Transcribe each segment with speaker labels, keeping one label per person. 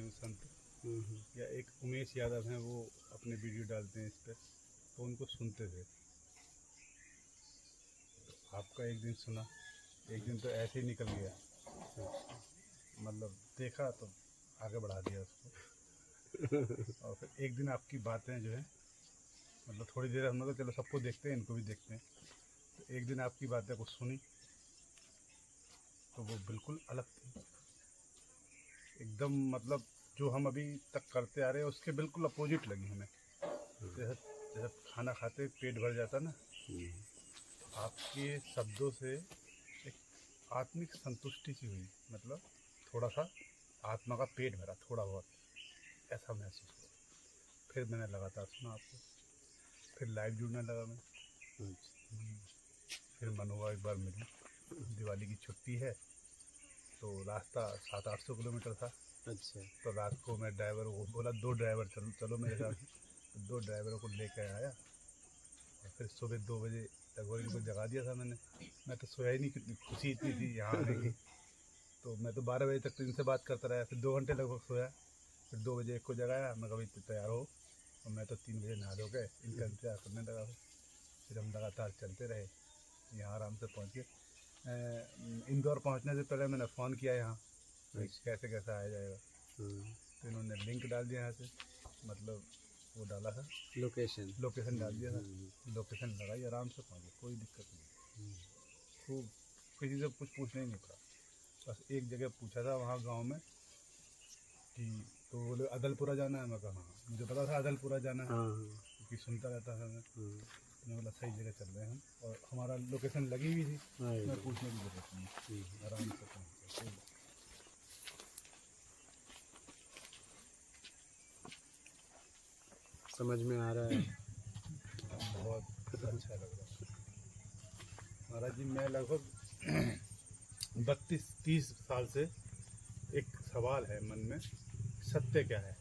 Speaker 1: हूँ संत, या एक उमेश यादव हैं, वो अपने वीडियो डालते हैं इस पर, तो उनको सुनते थे। आपका एक दिन सुना, एक दिन तो ऐसे ही निकल गया, मतलब देखा तो आगे बढ़ा दिया उसको। और फिर एक दिन आपकी बातें जो है, मतलब थोड़ी देर हम लोग चलो सबको देखते हैं, इनको भी देखते हैं, तो एक दिन आपकी बातें कुछ सुनी तो वो बिल्कुल अलग थी एकदम, मतलब जो हम अभी तक करते आ रहे हैं उसके बिल्कुल अपोजिट लगी हमें। जैसे जैसे खाना खाते पेट भर जाता ना, आपके शब्दों से एक आत्मिक संतुष्टि सी हुई, मतलब थोड़ा सा आत्मा का पेट भरा थोड़ा बहुत, ऐसा महसूस हुआ। फिर मैंने लगातार सुना आपको, फिर लाइव जुड़ने लगा मैं। फिर मन हुआ एक बार मिलूं, दिवाली की छुट्टी है तो रास्ता 700-800 किलोमीटर था।
Speaker 2: अच्छा।
Speaker 1: तो रात को मैं ड्राइवर को बोला 2 ड्राइवर चलो मेरे साथ। तो 2 ड्राइवरों को लेकर आया और फिर सुबह 2 बजे लगभग इनको जगा दिया था मैंने। मैं तो सोया ही नहीं, कितनी खुशी इतनी थी यहाँ आने की। तो मैं तो 12 बजे तक तो इनसे बात करता रहा, फिर 2 घंटे लगभग सोया। फिर 2 बजे एक को जगाया, मैं कभी तैयार हो, और मैं तो 3 बजे नहा धो के इनका इंतजार करने लगा। फिर हम लगातार चलते रहे, यहाँ आराम से पहुँच गए। इंदौर पहुँचने से पहले मैंने फ़ोन किया यहाँ, कैसे कैसे आया जाएगा। तो इन्होंने लिंक डाल दिया यहाँ से, मतलब वो डाला था लोकेशन डाल दिया था। लोकेशन लगाई, आराम से पहुँचे, कोई दिक्कत नहीं। खूब किसी से कुछ पूछना ही नहीं पड़ा, बस एक जगह पूछा था वहाँ गांव में कि, तो बोले अदलपुरा जाना है। मैं कहा हाँ, मुझे पता था अदलपुरा जाना है क्योंकि सुनता रहता था मैं बोला सही जगह चल रहे हैं हम, और हमारा लोकेशन लगी हुई थी, मैं पूछने की जरूरत नहीं, आराम से पहुँच गए।
Speaker 2: समझ में आ रहा है।
Speaker 1: बहुत अच्छा लग रहा है महाराज जी। मैं लगभग 32-30 साल से एक सवाल है मन में, सत्य क्या है,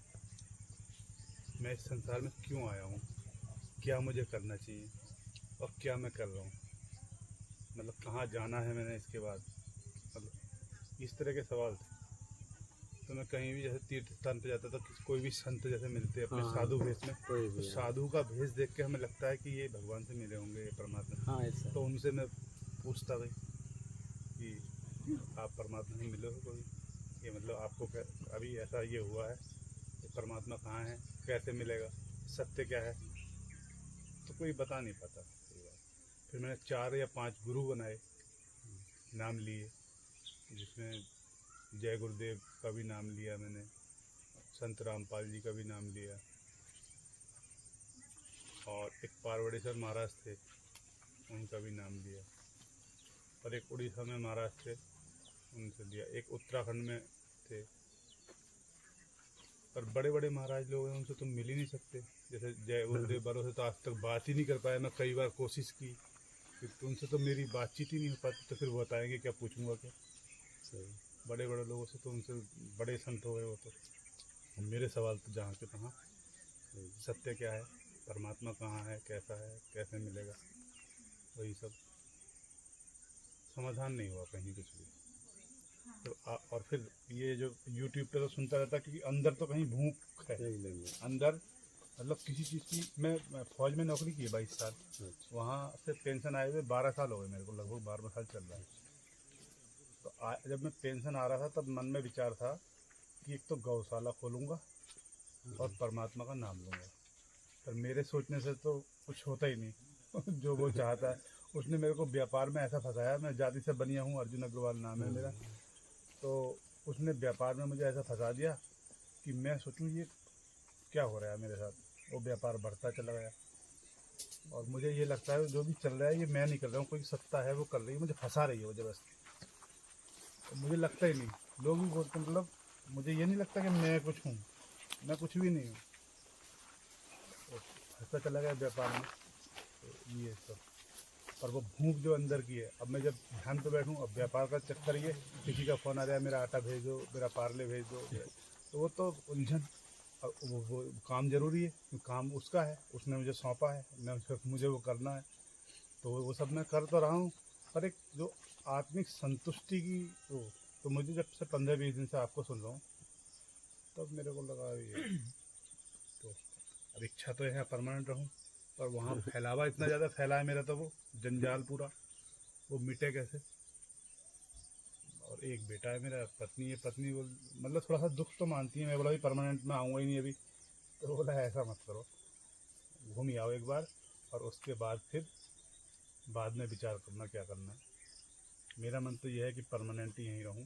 Speaker 1: मैं इस संसार में क्यों आया हूँ, क्या मुझे करना चाहिए और क्या मैं कर रहा हूँ, मतलब कहाँ जाना है मैंने इसके बाद, मतलब इस तरह के सवाल थे। तो मैं कहीं भी जैसे तीर्थ स्थान पे जाता था, कोई भी संत जैसे मिलते हैं अपने साधु भेष में, तो साधु का भेष देख के हमें लगता है कि ये भगवान से मिले होंगे, ये परमात्मा। तो उनसे मैं पूछता भाई कि आप परमात्मा से मिले हो कोई, ये मतलब आपको अभी ऐसा ये हुआ है, परमात्मा कहाँ है, कैसे मिलेगा, सत्य क्या है, तो कोई बता नहीं पाता। फिर मैंने 4 या 5 गुरु बनाए, नाम लिए, जिसमें जय गुरुदेव का भी नाम लिया मैंने, संत रामपाल जी का भी नाम लिया, और एक पार्वणेश्वर महाराज थे उनका भी नाम लिया, और एक उड़ीसा में महाराज थे उनसे लिया, एक उत्तराखंड में थे। पर बड़े बड़े महाराज लोग हैं, उनसे तुम मिल ही नहीं सकते। जैसे जय गुरुदेव बारों से तो आज तक बात ही नहीं कर पाया मैं, कई बार कोशिश की, तो उनसे तो मेरी बातचीत ही नहीं हो पाती, तो फिर वो बताएंगे क्या, पूछूंगा क्या। बड़े बड़े लोगों से तो उनसे बड़े संत हो गए वो तो। मेरे सवाल तो जहाँ के तहाँ, सत्य क्या है, परमात्मा कहाँ है, कैसा है, कैसे मिलेगा, वही सब समाधान नहीं हुआ कहीं कुछ भी। तो और फिर ये जो YouTube पे तो सुनता रहता, क्योंकि अंदर तो कहीं भूख है अंदर, मतलब किसी चीज़ की। मैं फौज में नौकरी की है 22 साल, वहाँ से पेंशन आए हुए 12 साल हो गए मेरे को, लगभग 12 साल चल रहा है। तो जब मैं पेंशन आ रहा था तब मन में विचार था कि एक तो गौशाला खोलूँगा और परमात्मा का नाम लूँगा, पर मेरे सोचने से तो कुछ होता ही नहीं। जो वो चाहता है, उसने मेरे को व्यापार में ऐसा फंसाया, मैं जाति से बनिया हूँ, अर्जुन अग्रवाल नाम है मेरा, तो उसने व्यापार में मुझे ऐसा फंसा दिया कि मैं सोचूं ये क्या हो रहा है मेरे साथ। वो व्यापार बढ़ता चला गया, और मुझे ये लगता है जो भी चल रहा है ये मैं नहीं कर रहा हूँ, कोई सत्ता है वो कर रही है, मुझे फंसा रही है वो जबरदस्ती। तो मुझे लगता ही नहीं, लोग भी बोलते, मतलब मुझे ये नहीं लगता कि मैं कुछ हूँ, मैं कुछ भी नहीं हूँ। तो फंसता चला गया व्यापार में, तो ये सब। पर वो भूख जो अंदर की है, अब मैं जब ध्यान पे बैठूं, अब व्यापार का चक्कर ये, किसी का फ़ोन आ रहा है मेरा आटा भेज दो, मेरा पार्ले भेज दो, तो वो तो उलझन। वो काम ज़रूरी है, काम उसका है, उसने मुझे सौंपा है, मुझे वो करना है, तो वो सब मैं कर तो रहा हूँ। पर एक जो आत्मिक संतुष्टि की वो, तो मुझे जब से 15-20 दिन से आपको सुन रहा हूँ, तब मेरे को लगा ये तो अब इच्छा तो है परमानेंट रहूं, पर वहाँ फैलावा इतना ज़्यादा फैला है मेरा, तो वो जंजाल पूरा वो मिटे कैसे। और एक बेटा है मेरा, पत्नी है, पत्नी वो मतलब थोड़ा सा दुख तो मानती है। मैं बोला भी परमानेंट में आऊँगा ही नहीं अभी, तो बोला ऐसा मत करो, घूम ही आओ एक बार, और उसके बाद फिर बाद में विचार करना क्या करना है। मेरा मन तो यह है कि परमानेंट ही यहीं रहूं।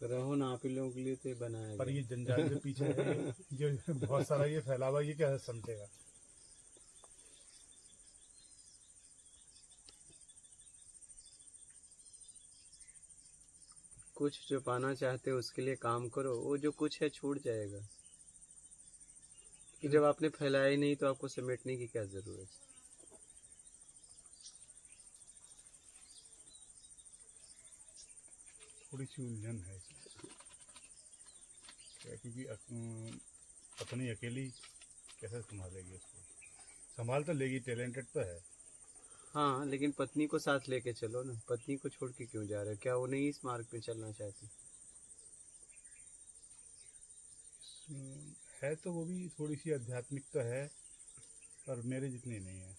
Speaker 2: रहो ना, आप ही लोगों के लिए तो ये बनाया
Speaker 1: पर
Speaker 2: गया।
Speaker 1: ये जंजाल के पीछे है ये बहुत सारा ये फैलावा, ये क्या समझेगा।
Speaker 2: कुछ जो पाना चाहते हो उसके लिए काम करो, वो जो कुछ है छूट जाएगा। कि जब आपने फैलाया ही नहीं तो आपको समेटने की क्या जरूरत है।
Speaker 1: थोड़ी सी उलझन है इसमें, क्योंकि अपनी अकेली कैसे संभालेगी उसको। संभाल तो लेगी, टैलेंटेड तो है।
Speaker 2: हाँ, लेकिन पत्नी को साथ लेके चलो ना। पत्नी को छोड़ के क्यों जा रहे हो? क्या वो नहीं इस मार्ग पे चलना चाहती?
Speaker 1: है तो वो भी थोड़ी सी आध्यात्मिक तो है, पर मेरे जितनी नहीं है।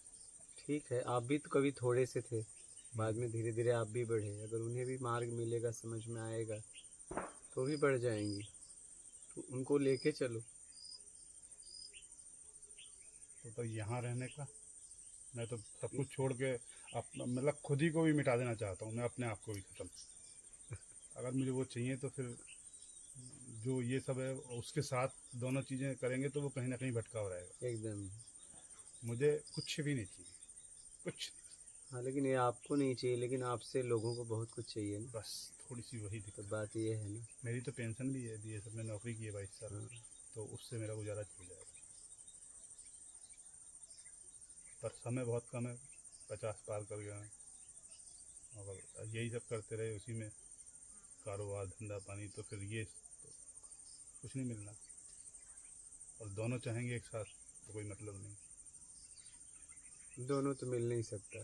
Speaker 2: ठीक है, आप भी तो कभी थोड़े से थे, बाद में धीरे धीरे आप भी बढ़े। अगर उन्हें भी मार्ग मिलेगा, समझ में आएगा, तो भी बढ़ जाएंगी। तो उनको लेके चलो।
Speaker 1: तो यहाँ रहने का मैं तो सब कुछ छोड़ के मतलब खुद ही को भी मिटा देना चाहता हूँ मैं, अपने आप को भी खत्म। अगर मुझे वो चाहिए तो फिर जो ये सब है उसके साथ दोनों चीज़ें करेंगे तो वो कहीं ना कहीं भटकाव रहेगा
Speaker 2: एकदम।
Speaker 1: मुझे कुछ भी नहीं चाहिए, कुछ।
Speaker 2: हाँ, लेकिन ये आपको नहीं चाहिए, लेकिन आपसे लोगों को बहुत कुछ चाहिए ना।
Speaker 1: बस थोड़ी सी वही
Speaker 2: तो
Speaker 1: दिक्कत।
Speaker 2: बात ये है ना।
Speaker 1: मेरी तो पेंशन भी है, बीएसएफ में नौकरी की है 22 साल,
Speaker 2: हाँ।
Speaker 1: तो उससे मेरा गुजारा चल जाएगा। पर समय बहुत कम है, 50 पार कर गया है। अगर यही सब करते रहे उसी में कारोबार धंधा पानी, तो फिर ये तो कुछ नहीं मिलना। और दोनों चाहेंगे एक साथ तो कोई मतलब नहीं।
Speaker 2: दोनों तो मिल नहीं सकता।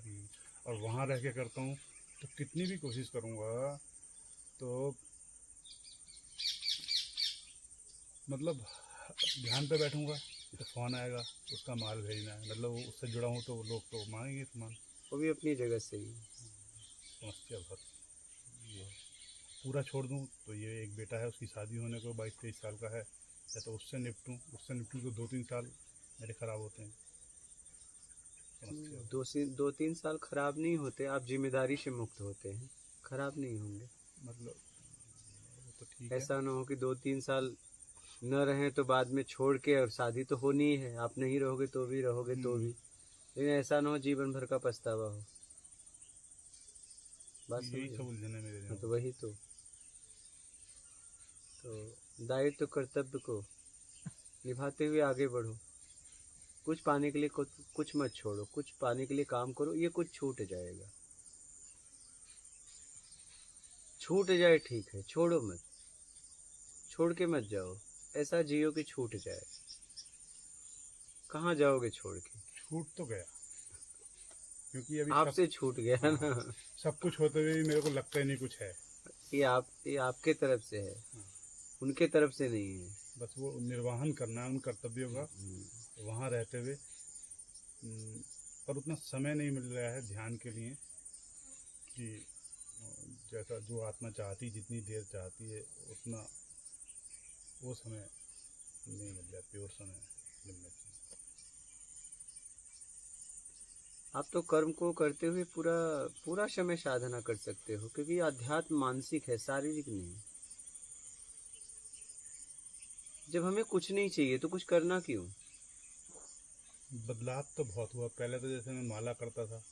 Speaker 1: और वहाँ रह के करता हूँ तो कितनी भी कोशिश करूँगा तो मतलब ध्यान पे बैठूँगा तो फ़ोन आएगा, उसका माल भेजना है, मतलब वो उससे जुड़ा हूँ तो वो लोग तो मांगेंगे सामान।
Speaker 2: वो भी अपनी जगह सही है।
Speaker 1: समस्या बहुत ये है। पूरा छोड़ दूँ तो ये एक बेटा है, उसकी शादी होने को 22-23 साल का है, या तो उससे निपटूँ तो 2-3 साल मेरे ख़राब होते हैं। समस्या
Speaker 2: 2-3 साल खराब नहीं होते, आप जिम्मेदारी से मुक्त होते हैं, खराब नहीं होंगे।
Speaker 1: मतलब तो ठीक है।
Speaker 2: ऐसा ना हो कि 2-3 साल न रहें तो बाद में छोड़ के, और शादी तो होनी ही है, आप नहीं रहोगे तो भी, रहोगे तो भी, लेकिन ऐसा ना हो जीवन भर का पछतावा हो। बात
Speaker 1: यही सब
Speaker 2: समझ।
Speaker 1: उलझन है मेरे दिमाग
Speaker 2: तो वही तो दायित्व कर्तव्य को निभाते हुए आगे बढ़ो। कुछ पाने के लिए कुछ मत छोड़ो, कुछ पाने के लिए काम करो। ये कुछ छूट जाएगा, छूट जाए ठीक है, छोड़ो मत, छोड़ के मत जाओ। ऐसा जियो कि छूट जाए। कहाँ जाओगे छोड़ के?
Speaker 1: छूट तो गया, क्योंकि अभी
Speaker 2: आपसे छूट गया ना।
Speaker 1: सब कुछ होते हुए भी मेरे को लगता ही नहीं कुछ है।
Speaker 2: ये आपके तरफ से है, उनके तरफ से नहीं है।
Speaker 1: बस वो निर्वहन करना है उन कर्तव्यों का वहाँ रहते हुए। पर उतना समय नहीं मिल रहा है ध्यान के लिए कि जैसा जो आत्मा चाहती, जितनी देर चाहती है उतना वो समय नहीं मिल रहा, प्योर समय मिलना चाहिए।
Speaker 2: आप तो कर्म को करते हुए पूरा पूरा समय साधना कर सकते हो, क्योंकि अध्यात्म मानसिक है, शारीरिक नहीं। जब हमें कुछ नहीं चाहिए तो कुछ करना क्यों?
Speaker 1: बदलाव तो बहुत हुआ। पहले तो जैसे मैं माला करता था,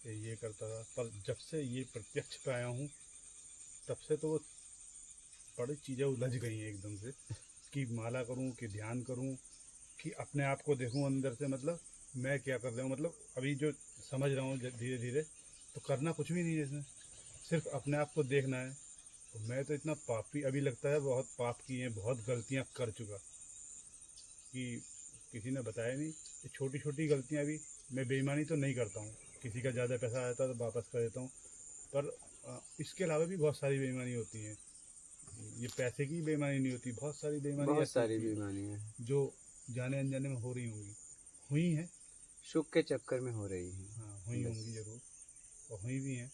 Speaker 1: ये करता था, पर जब से ये प्रत्यक्ष पे आया हूँ तब से तो वो बड़ी चीज़ें उलझ गई हैं एकदम से, कि माला करूँ कि ध्यान करूँ कि अपने आप को देखूँ अंदर से, मतलब मैं क्या कर रहा हूँ। मतलब अभी जो समझ रहा हूँ धीरे धीरे, तो करना कुछ भी नहीं है इसमें, सिर्फ अपने आप को देखना है। तो मैं तो इतना पापी अभी लगता है, बहुत पाप किए हैं, बहुत गलतियाँ कर चुका कि किसी ने बताया नहीं। ये छोटी छोटी गलतियाँ भी, मैं बेईमानी तो नहीं करता हूँ, किसी का ज़्यादा पैसा आता है तो वापस कर देता हूँ, पर इसके अलावा भी बहुत सारी बेईमानी होती हैं। ये पैसे की बेईमानी नहीं होती, बहुत सारी बेईमानी
Speaker 2: बहुत
Speaker 1: ऐसी
Speaker 2: सारी
Speaker 1: होती है
Speaker 2: बेईमानी है
Speaker 1: जो जाने अनजाने में हो रही होंगी, हुई हैं।
Speaker 2: सुख के चक्कर में हो रही है।
Speaker 1: हाँ, हुई
Speaker 2: बस।
Speaker 1: होंगी जरूर, और हुई भी हैं।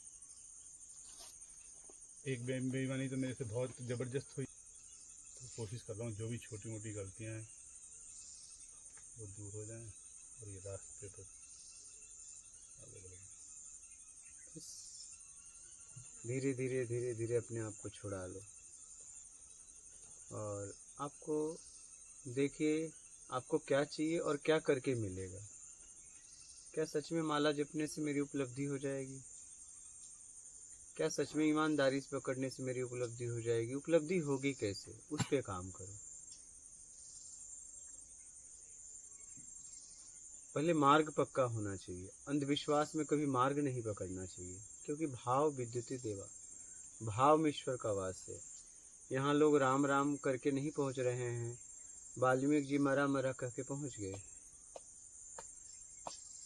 Speaker 1: एक बेईमानी तो मेरे से बहुत ज़बरदस्त हुई, तो कोशिश कर रहा हूँ जो भी छोटी मोटी गलतियाँ हैं वो दूर हो जाएं और ये रास्ते पर आगे बढ़ें।
Speaker 2: धीरे धीरे धीरे धीरे अपने आप को छुड़ा लो और आपको देखिए आपको क्या चाहिए और क्या करके मिलेगा। क्या सच में माला जपने से मेरी उपलब्धि हो जाएगी? क्या सच में ईमानदारी से पकड़ने से मेरी उपलब्धि हो जाएगी? उपलब्धि होगी कैसे? उस पे काम करो। पहले मार्ग पक्का होना चाहिए। अंधविश्वास में कभी मार्ग नहीं पकड़ना चाहिए, क्योंकि भाव विद्युति देवा, भाव में ईश्वर का वास है। यहाँ लोग राम राम करके नहीं पहुँच रहे हैं, वाल्मीकि जी मरा मरा कह के पहुँच गए।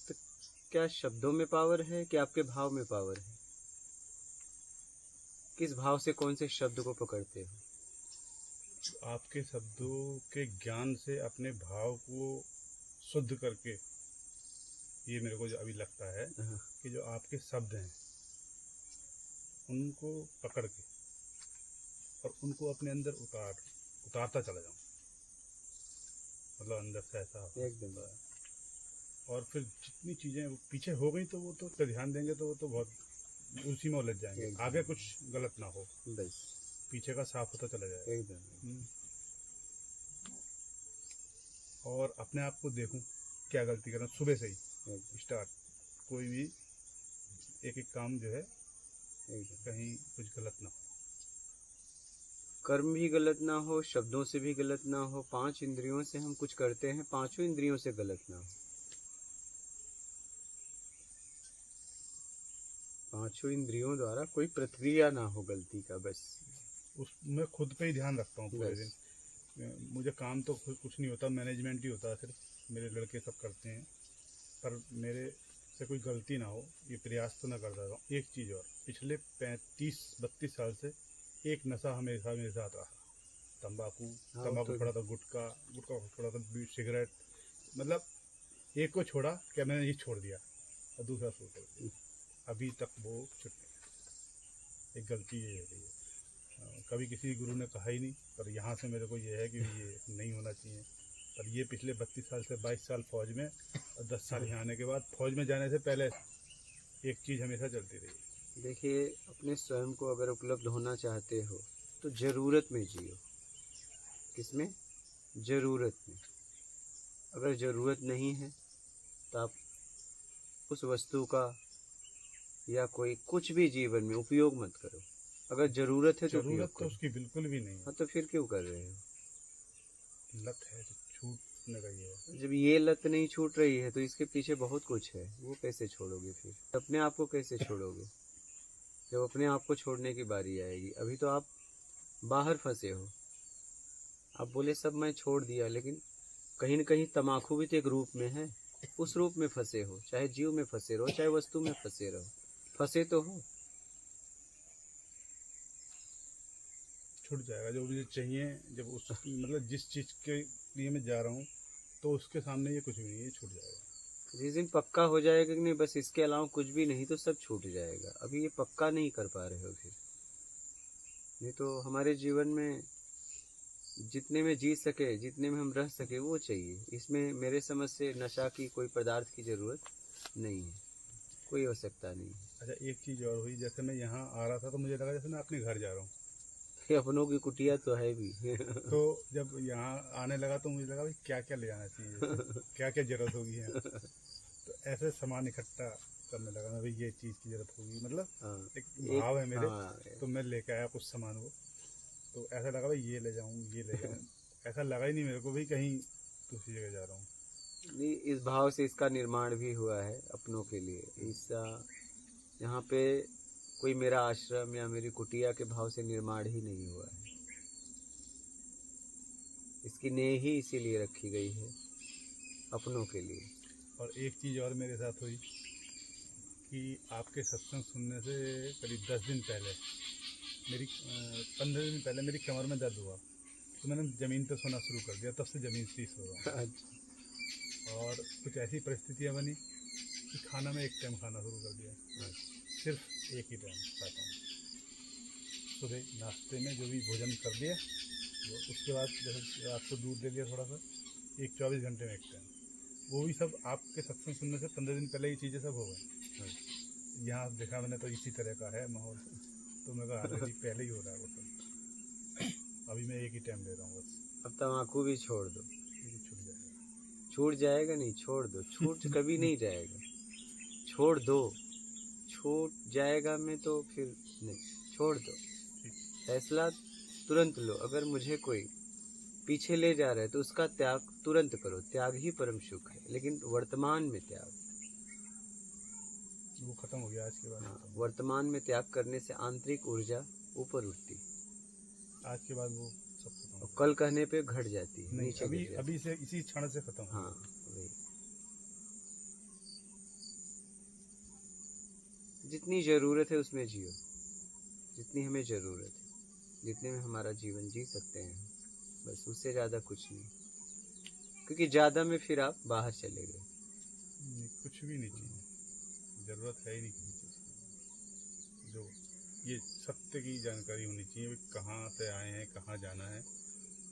Speaker 2: तो क्या शब्दों में पावर है कि आपके भाव में पावर है? किस भाव से कौन से शब्द को पकड़ते हो?
Speaker 1: आपके शब्दों के ज्ञान से अपने भाव को शुद्ध करके, ये मेरे को जो अभी लगता है कि जो आपके शब्द हैं उनको पकड़ के और उनको अपने अंदर उतारता चला जाऊं, मतलब अंदर से ऐसा हो।
Speaker 2: एकदम।
Speaker 1: और फिर जितनी चीज़ें वो पीछे हो गई तो वो तो पे ध्यान देंगे तो वो तो बहुत उसी में उलझ जाएंगे, आगे कुछ गलत ना हो,
Speaker 2: बस
Speaker 1: पीछे का साफ होता चला जाएगा।
Speaker 2: एकदम।
Speaker 1: और अपने आप को देखूं क्या गलती कर रहा हूं, सुबह से ही स्टार्ट, कोई भी एक एक काम जो है कहीं कुछ गलत ना हो,
Speaker 2: कर्म भी गलत ना हो, शब्दों से भी गलत ना हो। 5 इंद्रियों से हम कुछ करते हैं, 5 इंद्रियों से गलत ना हो। 5 इंद्रियों द्वारा कोई प्रतिक्रिया ना हो गलती का। बस
Speaker 1: उसमें खुद पे ही ध्यान रखता हूँ पूरे दिन। मुझे काम तो कुछ नहीं होता, मैनेजमेंट ही होता है, सिर्फ मेरे लड़के सब करते हैं, पर मेरे से कोई गलती ना हो ये प्रयास तो ना करता रहूँ। एक चीज़ और, पिछले 35-32 साल से एक नशा हमेशा मेरे साथ रहा, तंबाकू छोड़ा था, गुटखा छोड़ा था, सिगरेट, मतलब एक को छोड़ा क्या मैंने ये छोड़ दिया और दूसरा शुरू कर दिया, अभी तक वो छूट नहीं। एक गलती ये हो गई है, कभी किसी गुरु ने कहा ही नहीं, पर यहाँ से मेरे को ये है कि ये नहीं होना चाहिए। पर ये पिछले 32 साल से 22 साल फौज में और 10 साल यहाँ आने के बाद, फौज में जाने से पहले एक चीज़ हमेशा चलती रही।
Speaker 2: देखिए, अपने स्वयं को अगर उपलब्ध होना चाहते हो तो ज़रूरत में जियो। किसमें? ज़रूरत में। अगर ज़रूरत नहीं है तो आप उस वस्तु का या कोई कुछ भी जीवन में उपयोग मत करो। अगर ज़रूरत है तो
Speaker 1: ज़रूरत तो उसकी बिल्कुल भी नहीं है।
Speaker 2: हाँ, तो फिर क्यों कर रहे हो?
Speaker 1: लत है जो छूटने का ये है।
Speaker 2: जब ये लत नहीं छूट रही है तो इसके पीछे बहुत कुछ है, वो कैसे छोड़ोगे? फिर अपने आप को कैसे छोड़ोगे जब अपने आप को छोड़ने की बारी आएगी? अभी तो आप बाहर फंसे हो। आप बोले सब मैं छोड़ दिया, लेकिन कहीं न कहीं तम्बाकू भी तो एक रूप में है, उस रूप में फंसे हो। चाहे जीव में फंसे रहो, चाहे वस्तु में फंसे रहो, फंसे तो हो।
Speaker 1: छूट जाएगा जो मुझे चाहिए, जब उस मतलब जिस चीज़ के लिए मैं जा रहा हूँ तो उसके सामने ये कुछ भी नहीं है, छूट जाएगा।
Speaker 2: जिस दिन पक्का हो जाएगा कि नहीं बस इसके अलावा कुछ भी नहीं, तो सब छूट जाएगा। अभी ये पक्का नहीं कर पा रहे हो फिर। नहीं तो हमारे जीवन में जितने में जी सके, जितने में हम रह सके वो चाहिए। इसमें मेरे समझ से नशा की कोई पदार्थ की ज़रूरत नहीं है, कोई आवश्यकता नहीं है।
Speaker 1: अच्छा, एक चीज़ और हुई, जैसे मैं यहाँ आ रहा था तो मुझे लगा जैसे मैं अपने घर जा रहा हूँ।
Speaker 2: ये अपनों की कुटिया तो है भी।
Speaker 1: तो जब यहाँ आने लगा तो मुझे लगा भाई क्या क्या ले जाना चाहिए, क्या क्या ज़रूरत होगी है। तो ऐसे सामान इकट्ठा करने लगा मैं, भाई ये चीज़ की ज़रूरत होगी, मतलब एक भाव है मेरे। तो मैं लेके आया कुछ सामान वो, तो ऐसा लगा भाई ये ले जाऊँ ये ले जाऊँ। ऐसा लगा ही नहीं मेरे को भाई कहीं दूसरी जगह जा रहा हूँ।
Speaker 2: नहीं, इस भाव से इसका निर्माण भी हुआ है अपनों के लिए। इसका यहाँ पे कोई मेरा आश्रम या मेरी कुटिया के भाव से निर्माण ही नहीं हुआ है। इसकी नींव ही इसीलिए रखी गई है, अपनों के लिए।
Speaker 1: और एक चीज़ और मेरे साथ हुई कि आपके सत्संग सुनने से करीब 10 दिन पहले मेरी 15 दिन पहले मेरी कमर में दर्द हुआ, तो मैंने ज़मीन पर सोना शुरू कर दिया, तब से ज़मीन से ही सो रहा हूँ।
Speaker 2: अच्छा।
Speaker 1: और कुछ ऐसी परिस्थितियाँ बनी कि खाना में एक टाइम खाना शुरू कर दिया, सिर्फ एक ही टाइम खाता हूँ। सुबह नाश्ते में जो भी भोजन कर लिया, उसके बाद जैसे रात को दूध ले लिया थोड़ा सा, एक 24 घंटे में एक टाइम, वो भी सब आपके सत्संग सुनने से 15 दिन पहले ये चीज़ें सब हो गई। यहाँ देखा मैंने तो इसी तरह का है माहौल, तो मैं कहा ऑलरेडी पहले ही हो रहा है वो सब। अभी मैं एक ही टाइम ले रहा हूँ बस।
Speaker 2: अब तम्बाकू भी छोड़ दो।
Speaker 1: ये छूट जाएगा।
Speaker 2: छूट जाएगा नहीं, छोड़ दो। छूट कभी नहीं जाएगा, छोड़ दो। छूट जाएगा मैं तो फिर नहीं, छोड़ दो। फैसला तुरंत लो। अगर मुझे कोई पीछे ले जा रहा है तो उसका त्याग तुरंत करो। त्याग ही परम सुख है, लेकिन वर्तमान में त्याग।
Speaker 1: वो खत्म हो गया आज के बाद।
Speaker 2: हाँ, वर्तमान में त्याग करने से आंतरिक ऊर्जा ऊपर उठती,
Speaker 1: आज के बाद वो सब खत्म हो
Speaker 2: और कल कहने पे घट जाती है,
Speaker 1: नहीं,
Speaker 2: नीचे
Speaker 1: अभी
Speaker 2: गिर जाती
Speaker 1: अभी से इसी क्षण से खत्म
Speaker 2: है।
Speaker 1: हो
Speaker 2: हाँ
Speaker 1: गया।
Speaker 2: वही, जितनी जरूरत है उसमें जियो, जितनी हमें जरूरत है, जितने में हमारा जीवन जी सकते हैं, बस उससे ज़्यादा कुछ नहीं। क्योंकि ज़्यादा में फिर आप बाहर चले गए।
Speaker 1: नहीं, कुछ भी नहीं चाहिए, ज़रूरत है ही नहीं किसी चीज़ की। जो ये सत्य की जानकारी होनी चाहिए, कहाँ से आए हैं, कहाँ जाना है,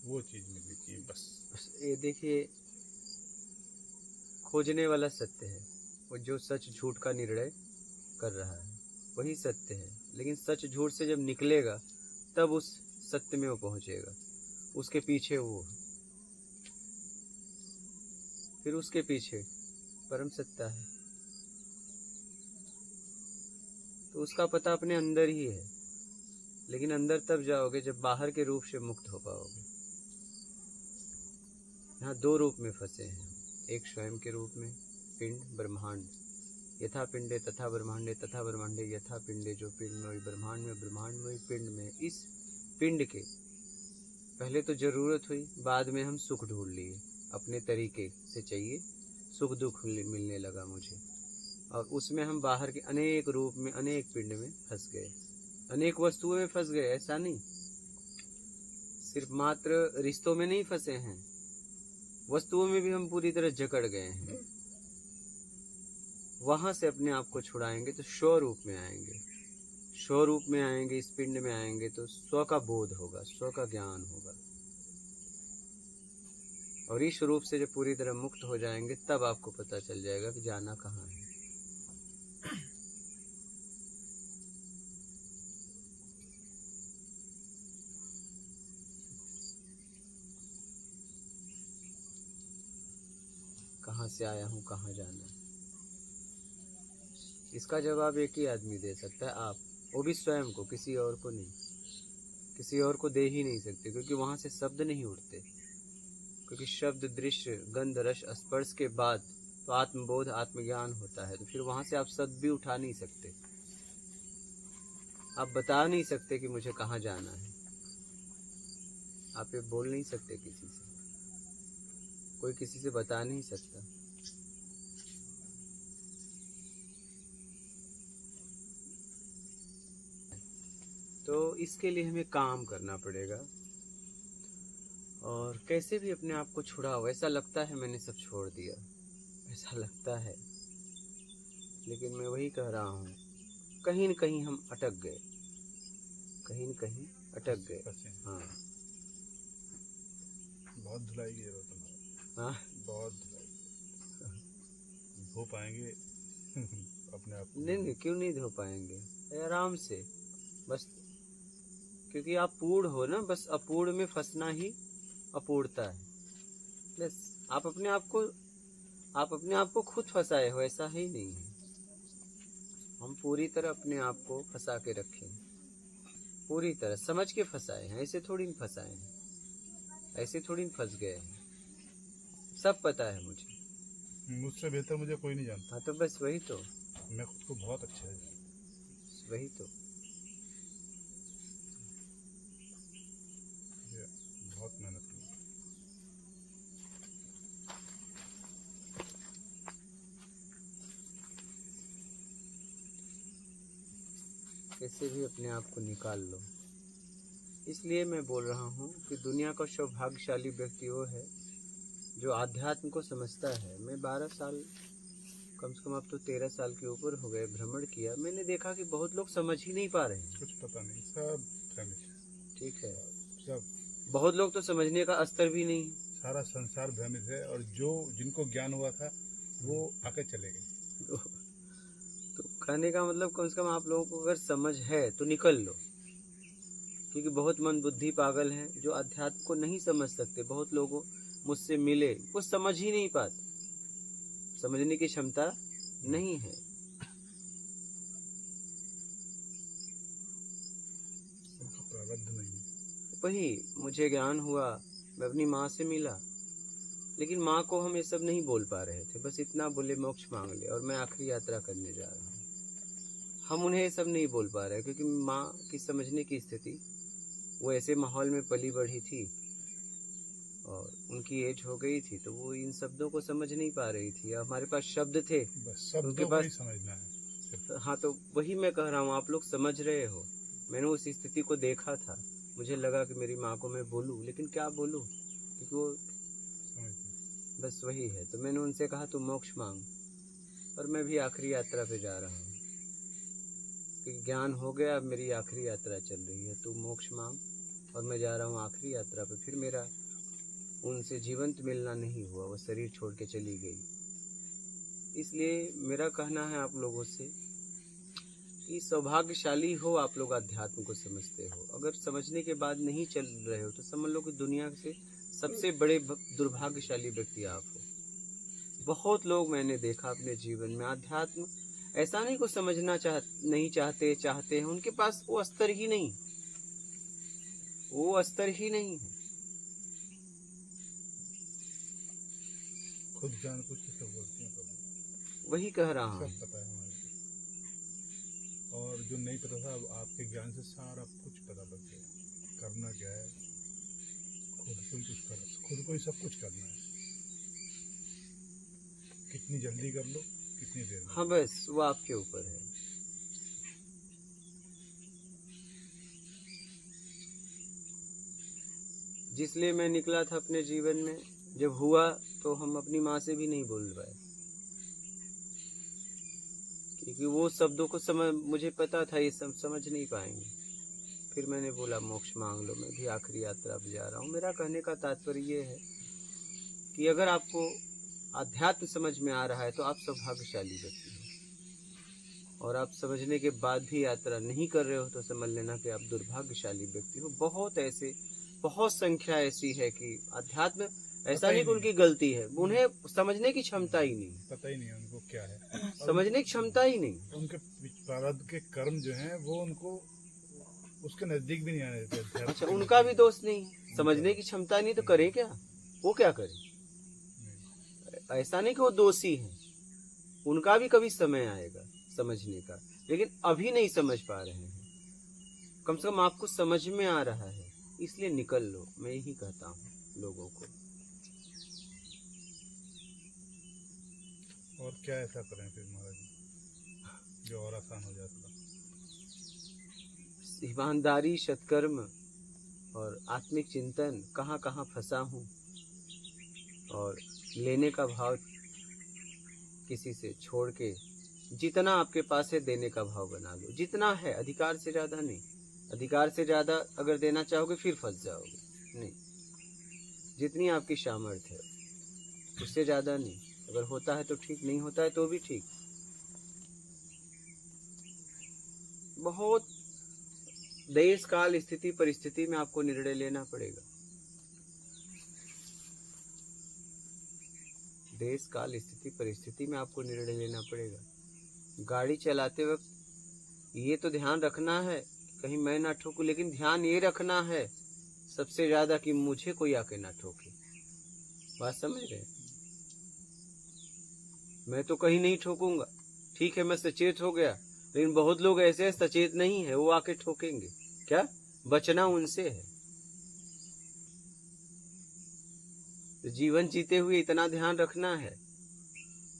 Speaker 1: वो चीज़ मिलनी चाहिए बस।
Speaker 2: ये देखिए, खोजने वाला सत्य है, और जो सच झूठ का निर्णय कर रहा है वही सत्य है। लेकिन सच झूठ से जब निकलेगा तब उस सत्य में वो पहुंचेगा। उसके पीछे वो, फिर उसके पीछे परम सत्ता है, तो उसका पता अपने अंदर ही है। लेकिन अंदर तब जाओगे जब बाहर के रूप से मुक्त हो पाओगे। यहाँ दो रूप में फंसे हैं, एक स्वयं के रूप में, पिंड ब्रह्मांड। यथा पिंडे तथा ब्रह्मांडे, तथा ब्रह्मांडे यथा पिंडे। जो पिंड में वही ब्रह्मांड में, ब्रह्मांड में वही पिंड में। इस पिंड के पहले तो जरूरत हुई, बाद में हम सुख ढूंढ लिए। अपने तरीके से चाहिए, सुख दुख मिलने लगा मुझे, और उसमें हम बाहर के अनेक रूप में, अनेक पिंड में फंस गए, अनेक वस्तुओं में फंस गए। ऐसा नहीं, सिर्फ मात्र रिश्तों में नहीं फंसे हैं, वस्तुओं में भी हम पूरी तरह जकड़ गए हैं। वहां से अपने आप को छुड़ाएंगे तो स्व रूप में आएंगे। स्व रूप में आएंगे, इस पिंड में आएंगे तो स्व का बोध होगा, स्व का ज्ञान होगा। और इस रूप से जब पूरी तरह मुक्त हो जाएंगे तब आपको पता चल जाएगा कि जाना कहाँ है। कहाँ से आया हूँ, कहाँ जाना है, इसका जवाब एक ही आदमी दे सकता है, आप। वो भी स्वयं को, किसी और को नहीं। किसी और को दे ही नहीं सकते, क्योंकि वहां से शब्द नहीं उठते। क्योंकि शब्द, दृश्य, गंध, रस, स्पर्श के बाद तो आत्मबोध, आत्मज्ञान होता है। तो फिर वहां से आप शब्द भी उठा नहीं सकते। आप बता नहीं सकते कि मुझे कहाँ जाना है। आप ये बोल नहीं सकते किसी से, कोई किसी से बता नहीं सकता। तो इसके लिए हमें काम करना पड़ेगा, और कैसे भी अपने आप को छुड़ाओ। ऐसा लगता है मैंने सब छोड़ दिया, ऐसा लगता है, लेकिन मैं वही कह रहा हूँ, कहीं न कहीं हम अटक गए, कहीं न कहीं अटक गए। हाँ,
Speaker 1: बहुत धुलाई की जरूरत है।
Speaker 2: हाँ,
Speaker 1: बहुत धुलाई धो पाएंगे अपने आप को?
Speaker 2: नहीं, क्यों नहीं धो पाएंगे, आराम से बस। क्योंकि आप पूर्ण हो ना, बस अपूर्ण में फंसना ही अपूर्णता है। बस आप अपने आप को खुद फंसाए हो, ऐसा ही नहीं है। हम पूरी तरह अपने आप को फंसा के रखे हैं, पूरी तरह समझ के फंसाए हैं। ऐसे थोड़ी न फंसाए हैं, ऐसे थोड़ी न फंस गए हैं। सब पता है मुझे,
Speaker 1: मुझसे बेहतर मुझे कोई नहीं जानता।
Speaker 2: हाँ, तो बस वही तो,
Speaker 1: मैं खुद को बहुत अच्छा है,
Speaker 2: वही तो।
Speaker 1: बहुत मेहनत की।
Speaker 2: कैसे भी अपने आप को निकाल लो। इसलिए मैं बोल रहा हूँ कि दुनिया का सौभाग्यशाली व्यक्ति वो है जो आध्यात्म को समझता है। मैं 12 साल, कम से कम अब तो 13 साल के ऊपर हो गए, भ्रमण किया। मैंने देखा कि बहुत लोग समझ ही नहीं पा रहे हैं।
Speaker 1: कुछ पता नहीं, सब भ्रमित है।
Speaker 2: ठीक है,
Speaker 1: सब
Speaker 2: बहुत लोग तो समझने का स्तर भी नहीं है।
Speaker 1: सारा संसार भ्रमित है, और जिनको ज्ञान हुआ था वो आके चले गए।
Speaker 2: तो कहने का मतलब कम से कम आप लोगों को अगर समझ है तो निकल लो, क्योंकि बहुत मन बुद्धि पागल हैं जो अध्यात्म को नहीं समझ सकते। बहुत लोगों मुझसे मिले, वो समझ ही नहीं पाते, समझने की क्षमता नहीं है।
Speaker 1: उनका प्रारब्ध नहीं है।
Speaker 2: वही मुझे ज्ञान हुआ, मैं अपनी माँ से मिला, लेकिन माँ को हम ये सब नहीं बोल पा रहे थे। बस इतना बोले मोक्ष मांग ले और मैं आखिरी यात्रा करने जा रहा हूँ। हम उन्हें ये सब नहीं बोल पा रहे क्योंकि माँ की समझने की स्थिति, वो ऐसे माहौल में पली बढ़ी थी और उनकी एज हो गई थी, तो वो इन शब्दों को समझ नहीं पा रही थी। हमारे पास शब्द थे,
Speaker 1: बस शब्दों
Speaker 2: उनके
Speaker 1: को ही
Speaker 2: पास।
Speaker 1: समझना है।
Speaker 2: हाँ, तो वही मैं कह रहा हूँ, आप लोग समझ रहे हो। मैंने उस स्थिति को देखा था, मुझे लगा कि मेरी माँ को मैं बोलूँ, लेकिन क्या बोलूँ, क्योंकि वो बस वही है। तो मैंने उनसे कहा तू मोक्ष मांग, और मैं भी आखिरी यात्रा पे जा रहा हूँ कि ज्ञान हो गया, अब मेरी आखिरी यात्रा चल रही है। तू मोक्ष मांग और मैं जा रहा हूँ आखिरी यात्रा पे। फिर मेरा उनसे जीवंत मिलना नहीं हुआ, वो शरीर छोड़ के चली गई। इसलिए मेरा कहना है आप लोगों से कि सौभाग्यशाली हो आप लोग अध्यात्म को समझते हो। अगर समझने के बाद नहीं चल रहे हो तो समझ लो कि दुनिया से सबसे बड़े दुर्भाग्यशाली व्यक्ति आप हो। बहुत लोग मैंने देखा अपने जीवन में, अध्यात्म ऐसा नहीं को समझना नहीं चाहते हैं, उनके पास वो स्तर ही नहीं, वो स्तर ही नहीं है।
Speaker 1: खुद जान कुछ सब बोलते हैं प्रभु,
Speaker 2: वही कह रहा हूँ।
Speaker 1: सब पता है हमारे को, और जो नहीं पता था अब आपके ज्ञान से सारा कुछ पता लग गया। करना क्या है, खुद को ही सब कुछ करना है। कितनी जल्दी कर लो, कितनी देर में।
Speaker 2: हाँ, बस वो आपके ऊपर है। जिसलिए मैं निकला था अपने जीवन में, जब हुआ तो हम अपनी माँ से भी नहीं बोल पाए, क्योंकि वो शब्दों को मुझे पता था ये सब समझ नहीं पाएंगे। फिर मैंने बोला मोक्ष मांग लो, मैं भी आखिरी यात्रा पे जा रहा हूँ। मेरा कहने का तात्पर्य ये है कि अगर आपको अध्यात्म समझ में आ रहा है तो आप सौभाग्यशाली व्यक्ति हो, और आप समझने के बाद भी यात्रा नहीं कर रहे हो तो समझ लेना कि आप दुर्भाग्यशाली व्यक्ति हो। बहुत संख्या ऐसी है कि अध्यात्म ऐसा नहीं कि उनकी गलती है, उन्हें समझने की क्षमता ही नहीं,
Speaker 1: पता ही नहीं उनको क्या है,
Speaker 2: समझने की क्षमता ही नहीं।
Speaker 1: उनके प्रारब्ध के कर्म जो हैं वो उनको उसके नजदीक भी नहीं आने देते।
Speaker 2: अच्छा, उनका भी दोष नहीं, समझने की क्षमता नहीं तो करे क्या, वो क्या करे? ऐसा नहीं कि वो दोषी है, उनका भी कभी समय आएगा समझने का, लेकिन अभी नहीं समझ पा रहे हैं। कम से कम आपको समझ में आ रहा है, इसलिए निकल लो, मैं यही कहता हूँ लोगों को।
Speaker 1: और क्या ऐसा करें फिर महाराज जो और आसान हो जाता?
Speaker 2: ईमानदारी, सत्कर्म और आत्मिक चिंतन, कहाँ कहाँ फंसा हूँ, और लेने का भाव किसी से छोड़ के जितना आपके पास है देने का भाव बना लो। जितना है, अधिकार से ज्यादा नहीं। अधिकार से ज्यादा अगर देना चाहोगे फिर फंस जाओगे। नहीं, जितनी आपकी सामर्थ्य है उससे ज्यादा नहीं। अगर होता है तो ठीक, नहीं होता है तो भी ठीक। बहुत देश काल स्थिति परिस्थिति में आपको निर्णय लेना पड़ेगा। देश काल स्थिति परिस्थिति में आपको निर्णय लेना पड़ेगा। गाड़ी चलाते वक्त ये तो ध्यान रखना है कहीं मैं ना ठोकूं, लेकिन ध्यान ये रखना है सबसे ज्यादा कि मुझे कोई आके ना ठोके। बात समझ रहे? मैं तो कहीं नहीं ठोकूंगा, ठीक है, मैं सचेत हो गया, लेकिन बहुत लोग ऐसे सचेत नहीं है, वो आके ठोकेंगे। क्या बचना उनसे है। तो जीवन जीते हुए इतना ध्यान रखना है,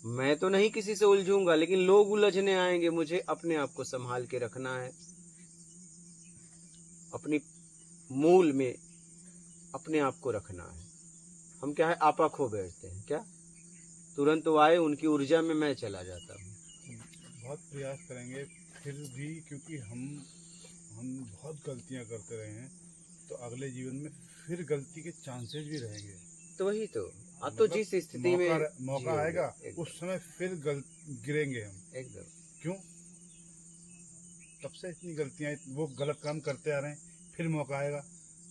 Speaker 2: मैं तो नहीं किसी से उलझूंगा, लेकिन लोग उलझने आएंगे, मुझे अपने आप को संभाल के रखना है। अपनी मूल में अपने आप को रखना है। हम क्या है, आपा खो बैठते हैं क्या, तुरंत वो आए उनकी ऊर्जा में मैं चला जाता हूँ।
Speaker 1: बहुत प्रयास करेंगे फिर भी, क्योंकि हम बहुत गलतियां करते रहे हैं, तो अगले जीवन में फिर गलती के चांसेस भी रहेंगे।
Speaker 2: तो वही तो, अब तो जिस स्थिति में
Speaker 1: मौका आएगा उस समय फिर गिरेंगे हम
Speaker 2: एकदम।
Speaker 1: क्यों? तब से इतनी गलतियां, वो गलत काम करते आ रहे हैं, फिर मौका आएगा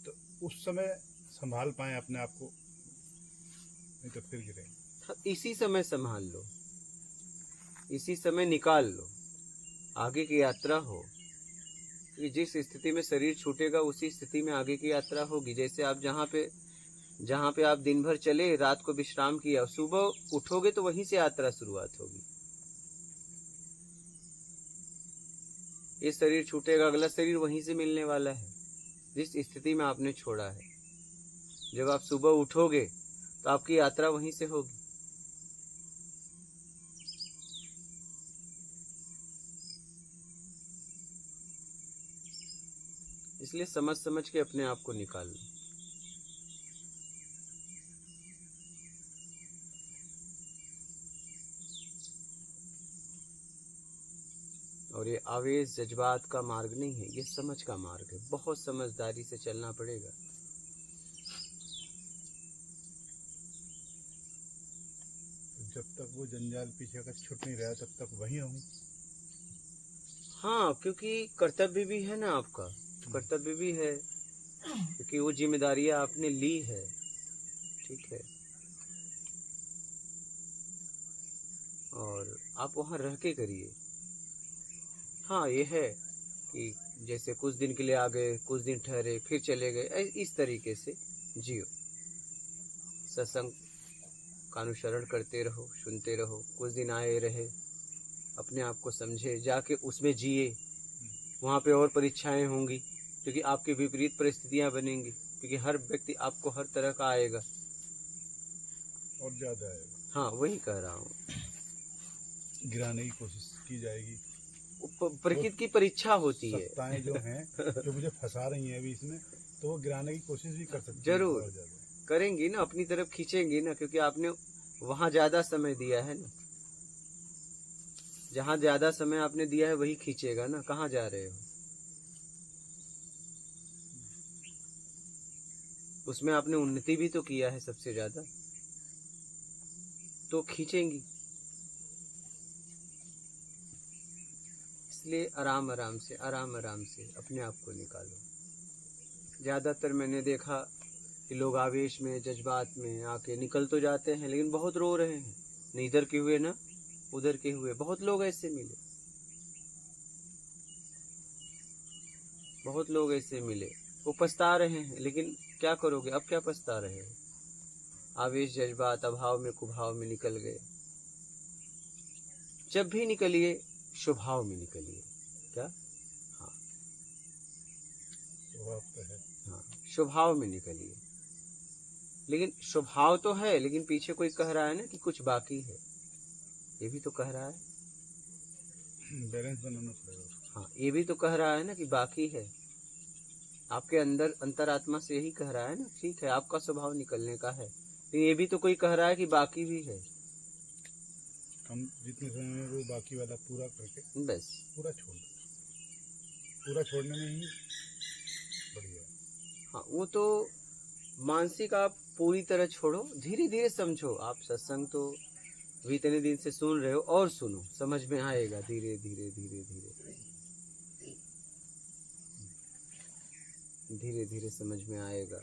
Speaker 1: तो उस समय संभाल पाए अपने आप को, नहीं तो फिर गिरेंगे।
Speaker 2: इसी समय संभाल लो, इसी समय निकाल लो, आगे की यात्रा हो। कि जिस स्थिति में शरीर छूटेगा उसी स्थिति में आगे की यात्रा होगी। जैसे आप जहाँ पे आप दिन भर चले, रात को विश्राम किया, सुबह उठोगे तो वहीं से यात्रा शुरुआत होगी। ये शरीर छूटेगा, अगला शरीर वहीं से मिलने वाला है जिस स्थिति में आपने छोड़ा है। जब आप सुबह उठोगे तो आपकी यात्रा वहीं से होगी। इसलिए समझ समझ के अपने आप को निकाल लो। और ये आवेश जज्बात का मार्ग नहीं है, ये समझ का मार्ग है। बहुत समझदारी से चलना पड़ेगा।
Speaker 1: जब तक वो जंजाल पीछे का छूट नहीं रहा तब तक वहीं रहूं।
Speaker 2: हाँ, क्योंकि कर्तव्य भी है ना आपका, कर्तव्य भी है, क्योंकि वो जिम्मेदारियां आपने ली है। ठीक है, और आप वहाँ रह के करिए। हाँ, ये है कि जैसे कुछ दिन के लिए आ गए, कुछ दिन ठहरे, फिर चले गए, इस तरीके से जियो। सत्संग का अनुसरण करते रहो, सुनते रहो, कुछ दिन आए रहे, अपने आप को समझे, जाके उसमें जिए। वहाँ पे और परीक्षाएं होंगी, क्योंकि आपकी विपरीत परिस्थितियां बनेंगी, क्योंकि हर व्यक्ति आपको हर तरह का आएगा
Speaker 1: और ज्यादा आएगा।
Speaker 2: हाँ, वही कह रहा हूँ,
Speaker 1: गिराने की कोशिश की जाएगी।
Speaker 2: प्रकृति की परीक्षा होती है।
Speaker 1: सत्ताएं जो हैं जो मुझे फंसा रही हैं अभी इसमें, तो वो गिराने की कोशिश भी कर सकती हैं।
Speaker 2: जरूर करेंगी ना, अपनी तरफ खींचेंगी ना, क्योंकि आपने वहाँ ज्यादा समय दिया है ना। जहाँ ज्यादा समय आपने दिया है वही खींचेगा ना। कहाँ जा रहे हो? उसमें आपने उन्नति भी तो किया है सबसे ज्यादा, तो खींचेंगी। इसलिए आराम आराम से अपने आप को निकालो। ज्यादातर मैंने देखा कि लोग आवेश में, जज्बात में आके निकल तो जाते हैं, लेकिन बहुत रो रहे हैं, न इधर के हुए न उधर के हुए। बहुत लोग ऐसे मिले, बहुत लोग ऐसे मिले, वो पछता रहे हैं। लेकिन क्या करोगे, अब क्या पछता रहे हो? आवेश, जज्बात, अभाव में कुभाव में निकल गए। जब भी निकलिए स्वभाव में निकलिए। क्या? हाँ, हाँ, स्वभाव में निकलिए। लेकिन स्वभाव तो है, लेकिन पीछे कोई कह रहा है ना कि कुछ बाकी है। ये भी तो कह रहा है,
Speaker 1: बैलेंस बनाना पड़ेगा।
Speaker 2: हाँ, ये भी तो कह रहा है ना कि बाकी है। आपके अंदर अंतरात्मा से यही कह रहा है ना, ठीक है आपका स्वभाव निकलने का है, लेकिन ये भी तो कोई कह रहा है कि बाकी भी है।
Speaker 1: हम जितने समय में वो बाकी वाला पूरा करके
Speaker 2: बस
Speaker 1: पूरा छोड़ दो, पूरा छोड़ने में ही बढ़िया।
Speaker 2: हाँ, वो तो मानसिक आप पूरी तरह छोड़ो, धीरे धीरे समझो। आप सत्संग तो भी इतने दिन से सुन रहे हो, और सुनो, समझ में आएगा धीरे धीरे धीरे धीरे धीरे धीरे समझ में आएगा।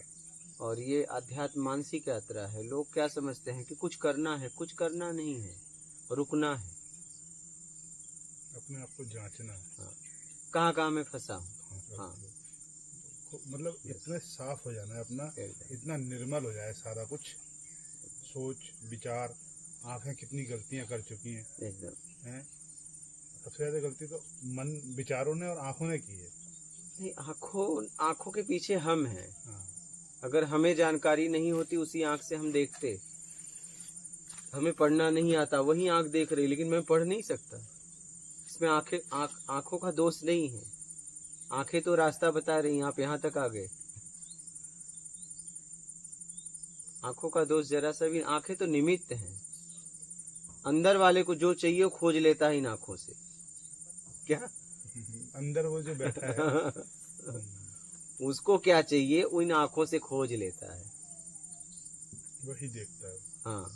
Speaker 2: और ये अध्यात्म मानसिक यात्रा है। लोग क्या समझते हैं कि कुछ करना है, कुछ करना नहीं है, रुकना है,
Speaker 1: अपने आप को जांचना है।
Speaker 2: हाँ, कहाँ मैं फंसा हूँ। हाँ,
Speaker 1: मतलब इतना साफ हो जाना है अपना, इतना निर्मल हो जाए सारा कुछ, सोच विचार। आंखें कितनी गलतियां कर चुकी हैं
Speaker 2: एकदम
Speaker 1: हैं। सबसे ज्यादा गलती तो मन, विचारों ने और आंखों ने की है।
Speaker 2: नहीं, आंखों के पीछे हम हैं।
Speaker 1: हाँ।
Speaker 2: अगर हमें जानकारी नहीं होती, उसी आंख से हम देखते। हमें पढ़ना नहीं आता, वही आंख देख रही, लेकिन मैं पढ़ नहीं सकता। इसमें आंखों का दोष नहीं है। आंखें तो रास्ता बता रही, आप यहाँ तक आ गए, आंखों का दोष जरा सा भी, आंखें तो निमित्त हैं। अंदर वाले को जो चाहिए वो खोज लेता है इन आंखों से। क्या
Speaker 1: अंदर वो जो बैठा है
Speaker 2: उसको क्या चाहिए वो इन आंखों से खोज लेता है,
Speaker 1: वही देखता है।
Speaker 2: हाँ,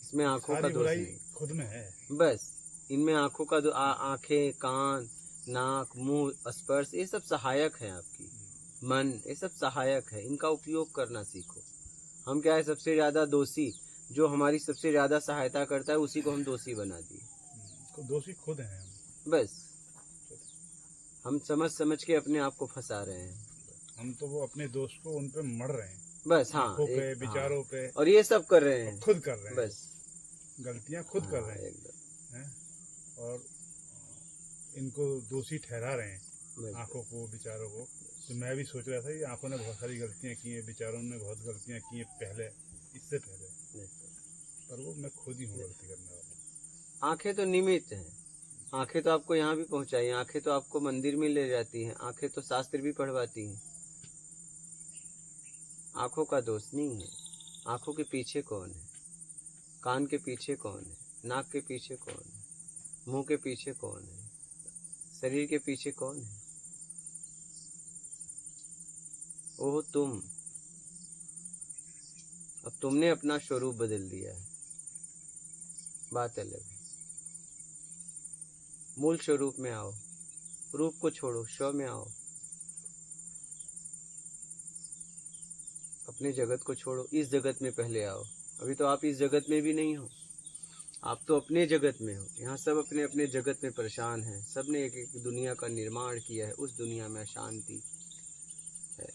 Speaker 2: इसमें आंखों का
Speaker 1: सारी
Speaker 2: दोष
Speaker 1: बुराई
Speaker 2: नहीं।
Speaker 1: खुद में है।
Speaker 2: बस इनमें आंखों का आंखें, कान, नाक, मुंह, स्पर्श, ये सब सहायक है। आपकी मन, ये सब सहायक है, इनका उपयोग करना सीखो। हम क्या है, सबसे ज्यादा दोषी, जो हमारी सबसे ज्यादा सहायता करता है उसी को हम दोषी बना दिए।
Speaker 1: दोषी खुद हैं हम।
Speaker 2: बस हम समझ समझ के अपने आप को फंसा रहे हैं।
Speaker 1: हम तो वो अपने दोस्त को उन पे मर रहे हैं,
Speaker 2: बस हाँ,
Speaker 1: आंखों पे, विचारों
Speaker 2: हाँ,
Speaker 1: पे,
Speaker 2: और ये सब कर रहे हैं,
Speaker 1: खुद कर रहे हैं।
Speaker 2: बस
Speaker 1: गलतियां खुद कर रहे हैं,
Speaker 2: एकदम,
Speaker 1: हैं? और इनको दोषी ठहरा रहे हैं,
Speaker 2: बस।
Speaker 1: आंखों को, विचारों को। तो मैं भी सोच रहा था कि आंखों ने बहुत सारी गलतियां की हैं, विचारों ने बहुत गलतियां की हैं पहले, इससे पहले, पर वो मैं खुद ही हूँ गलती करने वाला।
Speaker 2: आंखें तो निमित्त हैं। आंखें तो आपको यहाँ भी पहुंचाई, आंखें तो आपको मंदिर में ले जाती हैं, आंखें तो शास्त्र भी पढ़वाती हैं। आंखों का दोष नहीं है। आंखों के पीछे कौन है, कान के पीछे कौन है, नाक के पीछे कौन है, मुंह के पीछे कौन है, शरीर के पीछे कौन है? ओह तुम। अब तुमने अपना स्वरूप बदल दिया है, बात अलग है। मूल स्वरूप में आओ, रूप को छोड़ो, स्व में आओ। अपने जगत को छोड़ो, इस जगत में पहले आओ। अभी तो आप इस जगत में भी नहीं हो, आप तो अपने जगत में हो। यहाँ सब अपने अपने जगत में परेशान हैं, सब ने एक एक दुनिया का निर्माण किया है। उस दुनिया में अशांति है,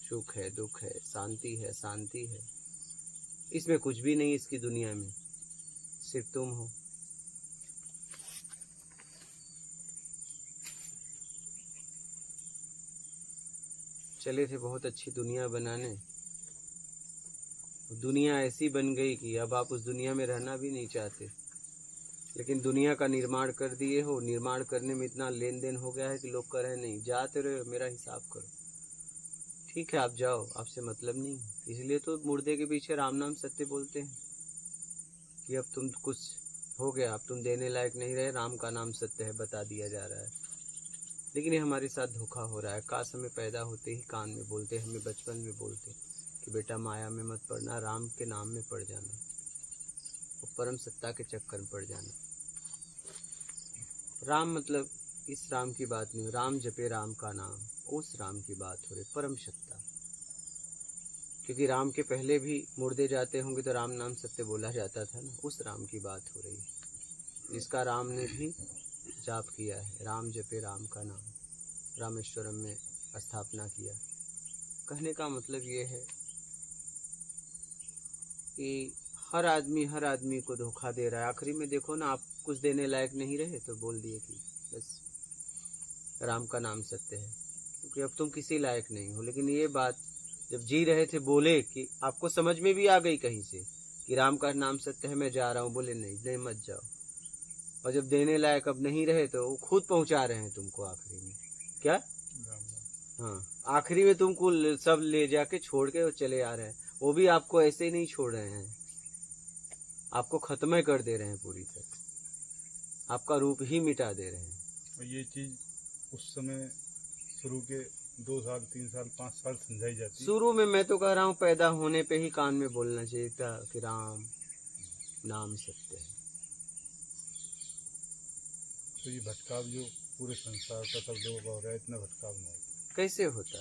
Speaker 2: सुख है, दुख है, शांति है, शांति है। इसमें कुछ भी नहीं, इसकी दुनिया में सिर्फ तुम हो। चले थे बहुत अच्छी दुनिया बनाने, दुनिया ऐसी बन गई कि अब आप उस दुनिया में रहना भी नहीं चाहते। लेकिन दुनिया का निर्माण कर दिए हो, निर्माण करने में इतना लेन देन हो गया है कि लोग कह रहे हैं नहीं, जाते रहो, मेरा हिसाब करो। ठीक है, आप जाओ, आपसे मतलब नहीं। इसलिए तो मुर्दे के पीछे राम नाम सत्य बोलते हैं कि अब तुम कुछ हो गया, अब तुम देने लायक नहीं रहे, राम का नाम सत्य है, बता दिया जा रहा है। लेकिन ये हमारे साथ धोखा हो रहा है। काश हमें पैदा होते ही कान में बोलते, हमें बचपन में बोलते कि बेटा माया में मत पड़ना, राम के नाम में पड़ जाना, वो परम सत्ता के चक्कर में पड़ जाना। राम मतलब इस राम की बात नहीं, राम जपे राम का नाम, उस राम की बात हो रही, परम सत्ता। क्योंकि राम के पहले भी मुर्दे जाते होंगे तो राम नाम सत्य बोला जाता था ना, उस राम की बात हो रही है जिसका राम ने भी जाप किया है। राम जपे राम का नाम, रामेश्वरम में स्थापना किया। कहने का मतलब ये है कि हर आदमी को धोखा दे रहा है। आखिरी में देखो ना, आप कुछ देने लायक नहीं रहे तो बोल दिए कि बस राम का नाम सत्य है, क्योंकि अब तुम किसी लायक नहीं हो। लेकिन ये बात जब जी रहे थे बोले कि आपको समझ में भी आ गई कहीं से कि राम का नाम सत्य है, मैं जा रहा हूँ, बोले नहीं मत जाओ। और जब देने लायक अब नहीं रहे तो वो खुद पहुंचा रहे हैं तुमको आखिरी में। क्या? हाँ, आखिरी में तुमको सब ले जाके छोड़ के वो चले आ रहे हैं। वो भी आपको ऐसे ही नहीं छोड़ रहे हैं, आपको खत्म कर दे रहे हैं पूरी तरह, आपका रूप ही मिटा दे रहे हैं।
Speaker 1: और ये चीज उस समय शुरू के 2 साल 3 साल 5 साल समझाई जाती।
Speaker 2: शुरू में मैं तो कह रहा हूँ पैदा होने पे ही कान में बोलना चाहिए था कि राम नाम सत्य है।
Speaker 1: तो ये भटकाव जो पूरे संसार का सब लोगों का हो रहा है, इतना भटकाव नहीं होता।
Speaker 2: कैसे होता?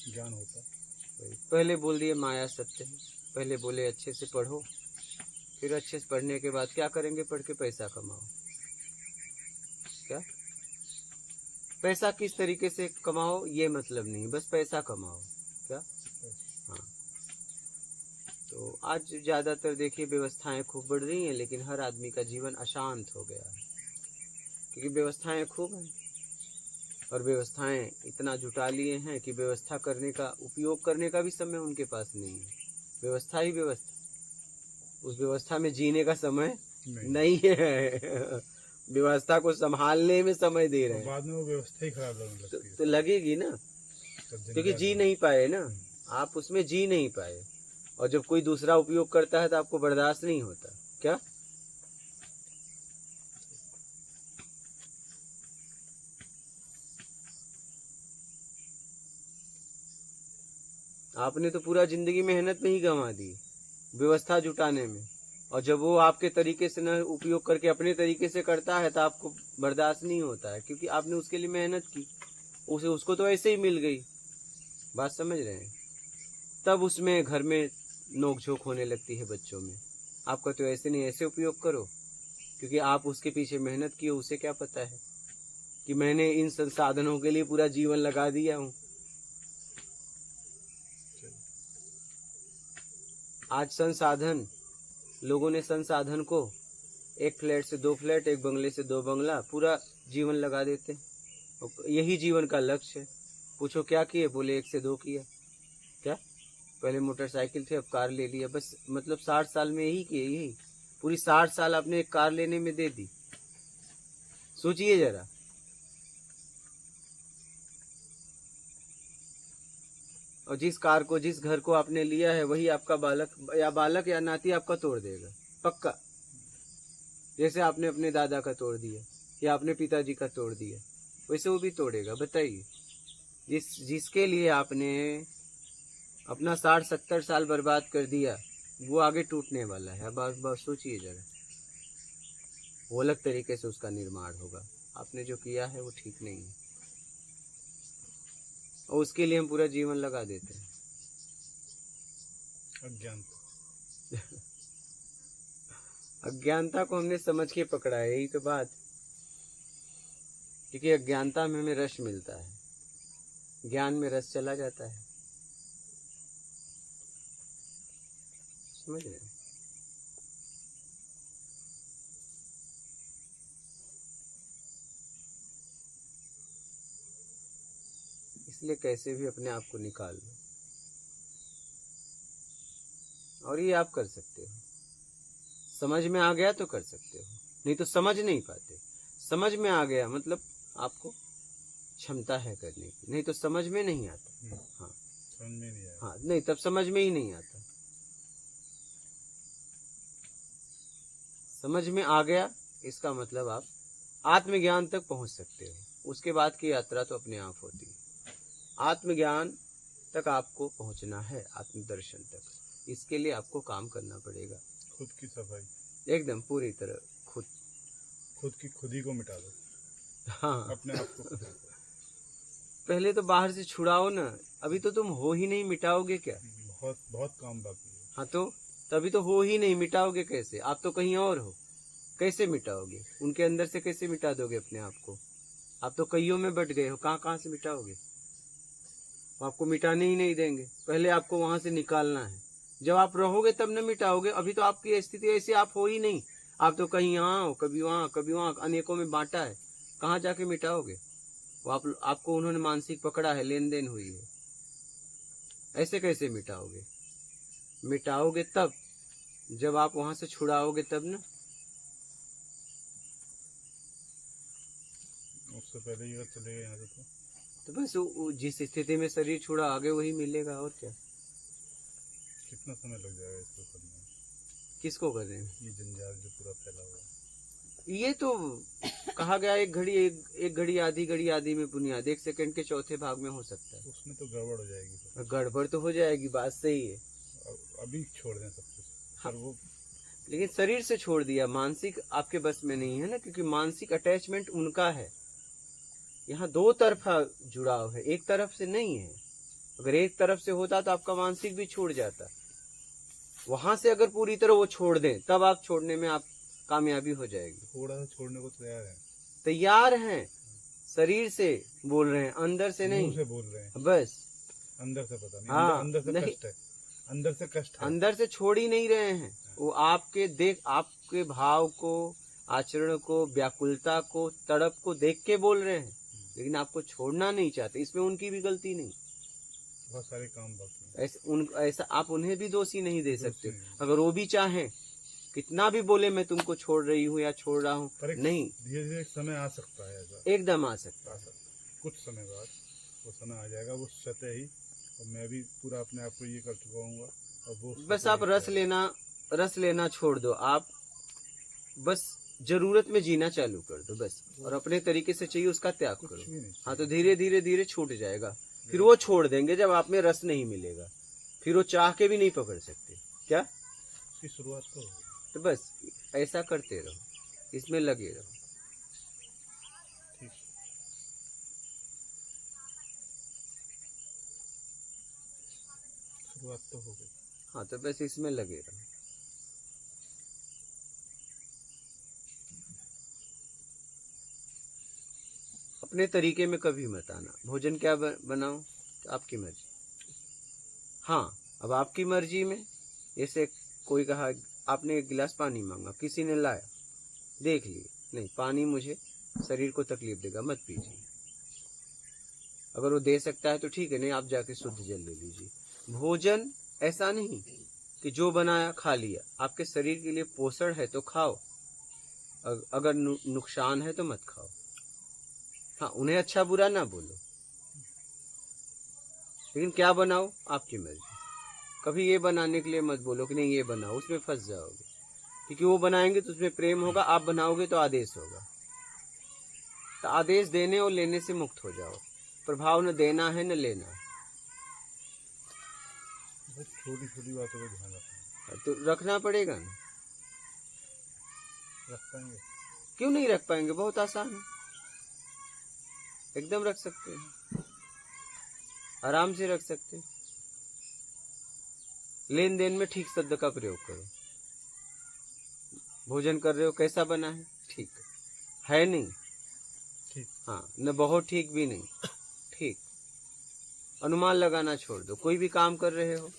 Speaker 1: ज्ञान होता।
Speaker 2: पहले बोल दिए माया सत्य है, पहले बोले अच्छे से पढ़ो, फिर अच्छे से पढ़ने के बाद क्या करेंगे? पढ़ के पैसा कमाओ। क्या पैसा किस तरीके से कमाओ ये मतलब नहीं, बस पैसा कमाओ। क्या? हाँ, तो आज ज्यादातर देखिए व्यवस्थाएं खूब बढ़ रही हैं, लेकिन हर आदमी का जीवन अशांत हो गया है, क्योंकि व्यवस्थाएं खूब हैं और व्यवस्थाएं इतना जुटा लिए हैं कि व्यवस्था करने का, उपयोग करने का भी समय उनके पास नहीं है। व्यवस्था ही व्यवस्था, उस व्यवस्था में जीने का समय नहीं है। व्यवस्था को संभालने में समय दे रहे हैं,
Speaker 1: बाद में वो व्यवस्था ही खराब लगने लगती है।
Speaker 2: तो लगेगी ना, क्योंकि जी नहीं पाए ना। आप उसमें जी नहीं पाए, और जब कोई दूसरा उपयोग करता है तो आपको बर्दाश्त नहीं होता क्या? आपने तो पूरा जिंदगी मेहनत में ही गंवा दी, व्यवस्था जुटाने में, और जब वो आपके तरीके से न उपयोग करके अपने तरीके से करता है तो आपको बर्दाश्त नहीं होता है, क्योंकि आपने उसके लिए मेहनत की, उसको तो ऐसे ही मिल गई। बात समझ रहे हैं? तब उसमें घर में नोकझोंक होने लगती है बच्चों में। आपका तो ऐसे नहीं, ऐसे उपयोग करो, क्योंकि आप उसके पीछे मेहनत की, उसे क्या पता है कि मैंने इन संसाधनों के लिए पूरा जीवन लगा दिया हूँ। आज संसाधन, लोगों ने संसाधन को एक फ्लैट से 2 फ्लैट, एक बंगले से 2 बंगला, पूरा जीवन लगा देते, और यही जीवन का लक्ष्य है। पूछो क्या किए? बोले 1 से 2 किया। क्या? पहले मोटरसाइकिल थे, अब कार ले लिया, बस मतलब 60 साल में यही किए, यही पूरी 60 साल आपने एक कार लेने में दे दी। सोचिए जरा। और जिस कार को, जिस घर को आपने लिया है, वही आपका बालक या नाती आपका तोड़ देगा पक्का। जैसे आपने अपने दादा का तोड़ दिया या अपने पिताजी का तोड़ दिया, वैसे वो भी तोड़ेगा। बताइए, जिसके लिए आपने अपना 60-70 साल बर्बाद कर दिया, वो आगे टूटने वाला है। अब सोचिए जरा, वो अलग तरीके से उसका निर्माण होगा। आपने जो किया है वो ठीक नहीं है, और उसके लिए हम पूरा जीवन लगा देते हैं। अज्ञानता को हमने समझ के पकड़ा है, यही तो बात, क्योंकि अज्ञानता में हमें रस मिलता है, ज्ञान में रस चला जाता है। समझ रहे हैं? इसलिए कैसे भी अपने आप को निकाल लो, और ये आप कर सकते हो। समझ में आ गया तो कर सकते हो, नहीं तो समझ नहीं पाते। समझ में आ गया मतलब आपको क्षमता है करने की, नहीं तो समझ में नहीं आता। हाँ,
Speaker 1: समझ में नहीं आया।
Speaker 2: हाँ, नहीं, तब समझ में ही नहीं आता। समझ में आ गया इसका मतलब आप आत्मज्ञान तक पहुंच सकते हो। उसके बाद की यात्रा तो अपने आप होती है। आत्मज्ञान तक आपको पहुंचना है, आत्मदर्शन तक। इसके लिए आपको काम करना पड़ेगा।
Speaker 1: खुद की सफाई,
Speaker 2: एकदम पूरी तरह खुद
Speaker 1: की खुद ही को मिटा दो।
Speaker 2: हाँ,
Speaker 1: अपने आप को
Speaker 2: पहले तो बाहर से छुड़ाओ ना। अभी तो तुम हो ही नहीं, मिटाओगे क्या?
Speaker 1: बहुत बहुत काम बाकी है।
Speaker 2: हाँ, तो तभी तो हो ही नहीं, मिटाओगे कैसे? आप तो कहीं और हो, कैसे मिटाओगे? उनके अंदर से कैसे मिटा दोगे अपने आप को? आप तो कईयों में बट गए हो, कहाँ से मिटाओगे? आपको मिटाने ही नहीं देंगे, पहले आपको वहां से निकालना है। जब आप रहोगे तब न मिटाओगे। अभी तो आपकी स्थिति ऐसी, आप हो ही नहीं। आप तो कहीं यहाँ हो, कभी वहाँ, अनेकों में बांटा है, कहाँ जाके मिटाओगे? वो आपको उन्होंने मानसिक पकड़ा है, लेन देन हुई है, ऐसे कैसे मिटाओगे? मिटाओगे तब जब आप वहां से छुड़ाओगे, तब ना।
Speaker 1: उससे पहले ही अगर चले गए यहाँ से तो
Speaker 2: बस जिस स्थिति में शरीर छुड़ा, आगे वही मिलेगा, और क्या।
Speaker 1: कितना समय लग जाएगा इसको करने में?
Speaker 2: किसको कर रहे हैं?
Speaker 1: ये जंजाल जो पूरा फैला हुआ है,
Speaker 2: ये तो कहा गया एक घड़ी आधी में बुनियाद, 1 सेकंड के चौथे भाग में हो सकता है।
Speaker 1: उसमें तो गड़बड़ हो जाएगी। तो
Speaker 2: गड़बड़ तो हो जाएगी, बात सही है।
Speaker 1: अभी छोड़ दें सब कुछ।
Speaker 2: हाँ,
Speaker 1: वो
Speaker 2: लेकिन शरीर से छोड़ दिया, मानसिक आपके बस में नहीं है ना, क्योंकि मानसिक अटैचमेंट उनका है। यहाँ 2 तरफा जुड़ाव है, एक तरफ से नहीं है। अगर एक तरफ से होता तो आपका मानसिक भी छूट जाता। वहां से अगर पूरी तरह वो छोड़ दें, तब आप छोड़ने में आप कामयाबी हो जाएगी।
Speaker 1: थोड़ा सा छोड़ने को
Speaker 2: तैयार हैं। शरीर से बोल रहे हैं, अंदर से नहीं।
Speaker 1: मुंह से बोल रहे हैं,
Speaker 2: बस
Speaker 1: अंदर से पता नहीं।
Speaker 2: हाँ,
Speaker 1: अंदर से
Speaker 2: नहीं,
Speaker 1: कष्ट है, अंदर से कष्ट है।
Speaker 2: अंदर से छोड़ ही नहीं रहे हैं। वो आपके भाव को, आचरण को, व्याकुलता को, तड़प को देख के बोल रहे हैं, लेकिन आपको छोड़ना नहीं चाहते। इसमें उनकी भी गलती नहीं।
Speaker 1: बहुत सारे काम बाकी हैं।
Speaker 2: ऐसा आप उन्हें भी दोषी नहीं दे सकते। अगर वो भी चाहें, कितना भी बोले मैं तुमको छोड़ रही हूँ या छोड़ रहा हूँ, नहीं,
Speaker 1: धीरे धीरे एक समय आ सकता है ऐसा,
Speaker 2: एकदम आ सकता है।
Speaker 1: कुछ समय बाद वो समय आ जाएगा, वो स्वतः ही और मैं भी पूरा अपने आप को ये कर चुका हूँ। और वो
Speaker 2: बस आप रस लेना छोड़ दो। आप बस जरूरत में जीना चालू कर दो बस, और अपने तरीके से चाहिए उसका त्याग
Speaker 1: कुछ
Speaker 2: करो।
Speaker 1: भी नहीं
Speaker 2: हाँ, तो धीरे धीरे धीरे छूट जाएगा। फिर वो छोड़ देंगे जब आप में रस नहीं मिलेगा, फिर वो चाह के भी नहीं पकड़ सकते। क्या?
Speaker 1: इसकी शुरुआत तो हो गई।
Speaker 2: तो बस ऐसा करते रहो, इसमें लगे रहो।
Speaker 1: ठीक, शुरुआत तो हो गई।
Speaker 2: हाँ, तो बस इसमें लगे रहो। अपने तरीके में कभी मत आना। भोजन क्या बनाओ तो आपकी मर्जी। हाँ, अब आपकी मर्जी में, जैसे कोई कहा आपने एक गिलास पानी मांगा, किसी ने लाया, देख लिए नहीं पानी मुझे शरीर को तकलीफ देगा, मत पीजिए। अगर वो दे सकता है तो ठीक है, नहीं आप जाके शुद्ध जल ले लीजिए। भोजन ऐसा नहीं कि जो बनाया खा लिया। आपके शरीर के लिए पोषण है तो खाओ, अगर नुकसान है तो मत खाओ। हाँ, उन्हें अच्छा बुरा ना बोलो, लेकिन क्या बनाओ आपकी मर्जी। कभी ये बनाने के लिए मत बोलो कि नहीं ये बनाओ, उसमें फंस जाओगे। क्योंकि वो बनाएंगे तो उसमें प्रेम होगा, आप बनाओगे तो आदेश होगा। तो आदेश देने और लेने से मुक्त हो जाओ। प्रभाव न देना है न लेना है।
Speaker 1: बस छोटी छोटी बातों का ध्यान रखना।
Speaker 2: तो रखना पड़ेगा ना।
Speaker 1: रख पाएंगे?
Speaker 2: क्यों नहीं रख पाएंगे? बहुत आसान है, एकदम रख सकते हैं, आराम से रख सकते हैं। लेन देन में ठीक शब्द का प्रयोग करो। भोजन कर रहे हो, कैसा बना है? ठीक है नहीं?
Speaker 1: ठीक।
Speaker 2: हाँ, न बहुत ठीक भी नहीं, ठीक। अनुमान लगाना छोड़ दो। कोई भी काम कर रहे हो,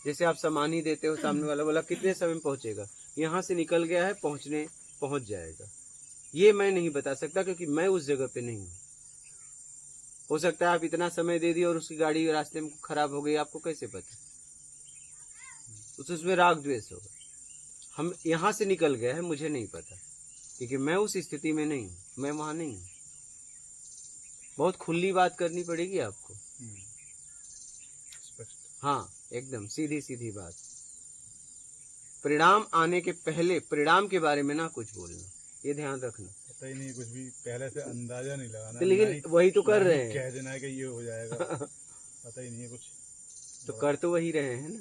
Speaker 2: जैसे आप सामान ही देते हो, सामने वाला बोला कितने समय में पहुंचेगा, यहाँ से निकल गया है, पहुंच जाएगा। ये मैं नहीं बता सकता क्योंकि मैं उस जगह पे नहीं हूँ। हो सकता है आप इतना समय दे दिए और उसकी गाड़ी रास्ते में खराब हो गई, आपको कैसे पता? उसमें राग द्वेष होगा। हम यहाँ से निकल गए हैं, मुझे नहीं पता, क्योंकि मैं उस स्थिति में नहीं हूँ, मैं वहां नहीं हूँ। बहुत खुली बात करनी पड़ेगी आपको। हाँ, एकदम सीधी सीधी बात। परिणाम आने के पहले परिणाम के बारे में ना कुछ बोलना, ये ध्यान रखना।
Speaker 1: पता ही नहीं कुछ भी, पहले से अंदाजा नहीं लगाना।
Speaker 2: तो लेकिन वही तो कर रहे हैं,
Speaker 1: कह देना है कि ये हो जाएगा। पता ही नहीं है कुछ,
Speaker 2: तो कर तो वही रहे हैं ना।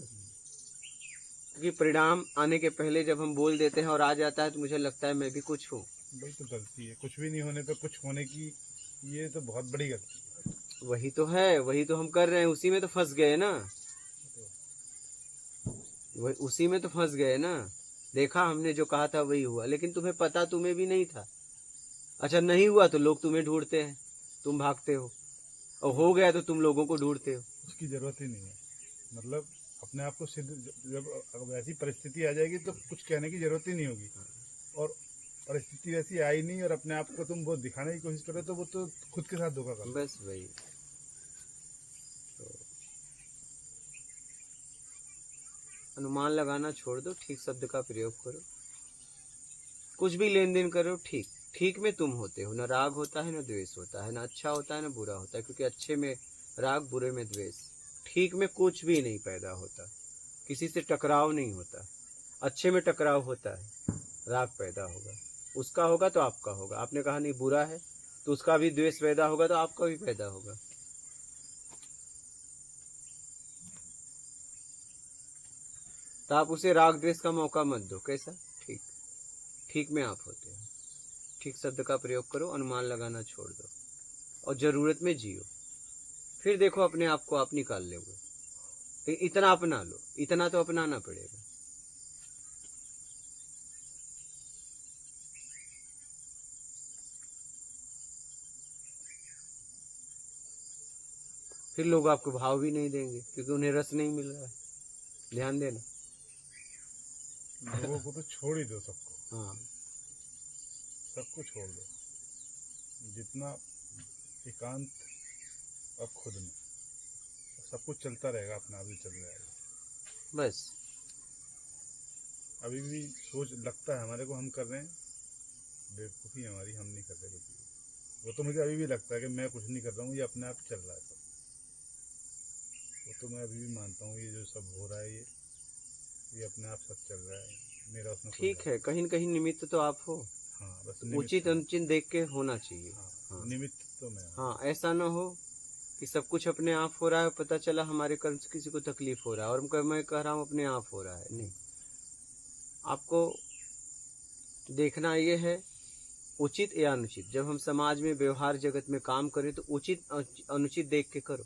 Speaker 2: क्योंकि परिणाम आने के पहले जब हम बोल देते हैं और आ जाता है तो मुझे लगता है मैं भी कुछ हूँ।
Speaker 1: वही तो गलती है, कुछ भी नहीं होने पे कुछ होने की, ये तो बहुत बड़ी गलती है।
Speaker 2: वही तो है, वही तो हम कर रहे हैं, उसी में तो फंस गए ना। वही उसी में तो फंस गए ना। देखा हमने जो कहा था वही हुआ, लेकिन तुम्हें पता तुम्हें भी नहीं था। अच्छा, नहीं हुआ तो लोग तुम्हें ढूंढते हैं, तुम भागते हो, और हो गया तो तुम लोगों को ढूंढते हो।
Speaker 1: उसकी जरूरत ही नहीं है। मतलब अपने आप को सिद्ध, जब ऐसी परिस्थिति आ जाएगी तो कुछ कहने की जरूरत ही नहीं होगी। और परिस्थिति वैसी आई नहीं और अपने आप को तुम वो दिखाने की कोशिश करो तो वो तो खुद के साथ धोखा करो।
Speaker 2: बस वही तो। अनुमान लगाना छोड़ दो, ठीक शब्द का प्रयोग करो। कुछ भी लेन देन करो, ठीक ठीक में तुम होते हो। न राग होता है, न द्वेष होता है, न अच्छा होता है, न बुरा होता है। क्योंकि अच्छे में राग, बुरे में द्वेष। ठीक में कुछ भी नहीं पैदा होता, किसी से टकराव नहीं होता। अच्छे में टकराव होता है, राग पैदा होगा। उसका होगा तो आपका होगा। आपने कहा नहीं बुरा है, तो उसका भी द्वेष पैदा होगा तो आपका भी पैदा होगा। तो आप उसे राग द्वेष का मौका मत दो। कैसा? ठीक ठीक में आप होते हो। ठीक शब्द का प्रयोग करो, अनुमान लगाना छोड़ दो, और जरूरत में जियो। फिर देखो अपने आप को आप निकाल लोगे। तो इतना अपना लो, इतना तो अपनाना पड़ेगा। फिर लोग आपको भाव भी नहीं देंगे क्योंकि उन्हें रस नहीं मिल रहा है। ध्यान देना।
Speaker 1: लोगों को तो छोड़ ही दो, सबको।
Speaker 2: हाँ,
Speaker 1: सबको छोड़ दो। जितना एकांत और खुद में, सब कुछ चलता रहेगा, अपना भी चल जाएगा।
Speaker 2: बस
Speaker 1: अभी भी सोच लगता है हमारे को हम कर रहे हैं, बेवकूफ़ी हमारी, हम नहीं कर रहे कुछ भी। वो तो मुझे अभी भी लगता है कि मैं कुछ नहीं कर रहा हूँ, ये अपने आप चल रहा है सब। वो तो मैं अभी भी मानता हूँ, ये जो सब हो रहा है ये अपने आप सब चल रहा है, मेरा उसमें कोई
Speaker 2: ठीक है, कहीं न कहीं निमित्त तो आप हो।
Speaker 1: हाँ बस
Speaker 2: उचित अनुचित देख के होना चाहिए। हाँ
Speaker 1: निमित्त तो मैं हूँ।
Speaker 2: हाँ, ऐसा ना हो कि सब कुछ अपने आप हो रहा है, पता चला हमारे कर्म से किसी को तकलीफ हो रहा है और मैं कह रहा हूँ अपने आप हो रहा है। नहीं, आपको देखना ये है उचित या अनुचित। जब हम समाज में व्यवहार जगत में काम करें तो उचित अनुचित देख के करो,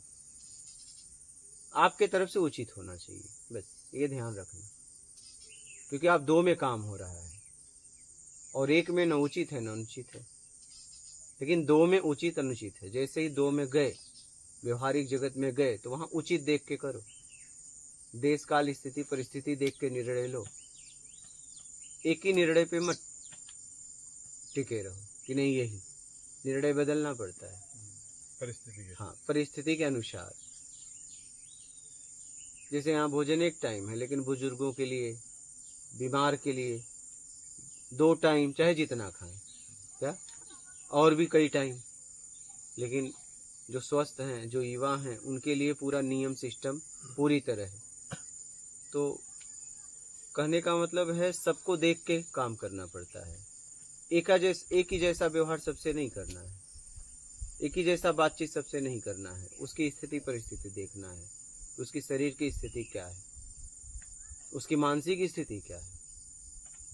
Speaker 2: आपके तरफ से उचित होना चाहिए, बस ये ध्यान रखना। क्योंकि आप दो में काम हो रहा है और एक में न उचित है न अनुचित है, लेकिन दो में उचित अनुचित है। जैसे ही दो में गए, व्यवहारिक जगत में गए, तो वहां उचित देख के करो। देश काल स्थिति परिस्थिति देख के निर्णय लो। एक ही निर्णय पे मत टिके रहो कि नहीं यही निर्णय बदलना पड़ता है
Speaker 1: परिस्थिति के
Speaker 2: हाँ, परिस्थिति के अनुसार। जैसे यहाँ भोजन एक टाइम है, लेकिन बुजुर्गों के लिए, बीमार के लिए 2 टाइम चाहे जितना खाएं, क्या और भी कई टाइम। लेकिन जो स्वस्थ हैं, जो युवा हैं, उनके लिए पूरा नियम सिस्टम पूरी तरह है। तो कहने का मतलब है सबको देख के काम करना पड़ता है। एक ही जैसा व्यवहार सबसे नहीं करना है, एक ही जैसा बातचीत सबसे नहीं करना है। उसकी स्थिति परिस्थिति देखना है, उसकी शरीर की स्थिति क्या है, उसकी मानसिक स्थिति क्या है।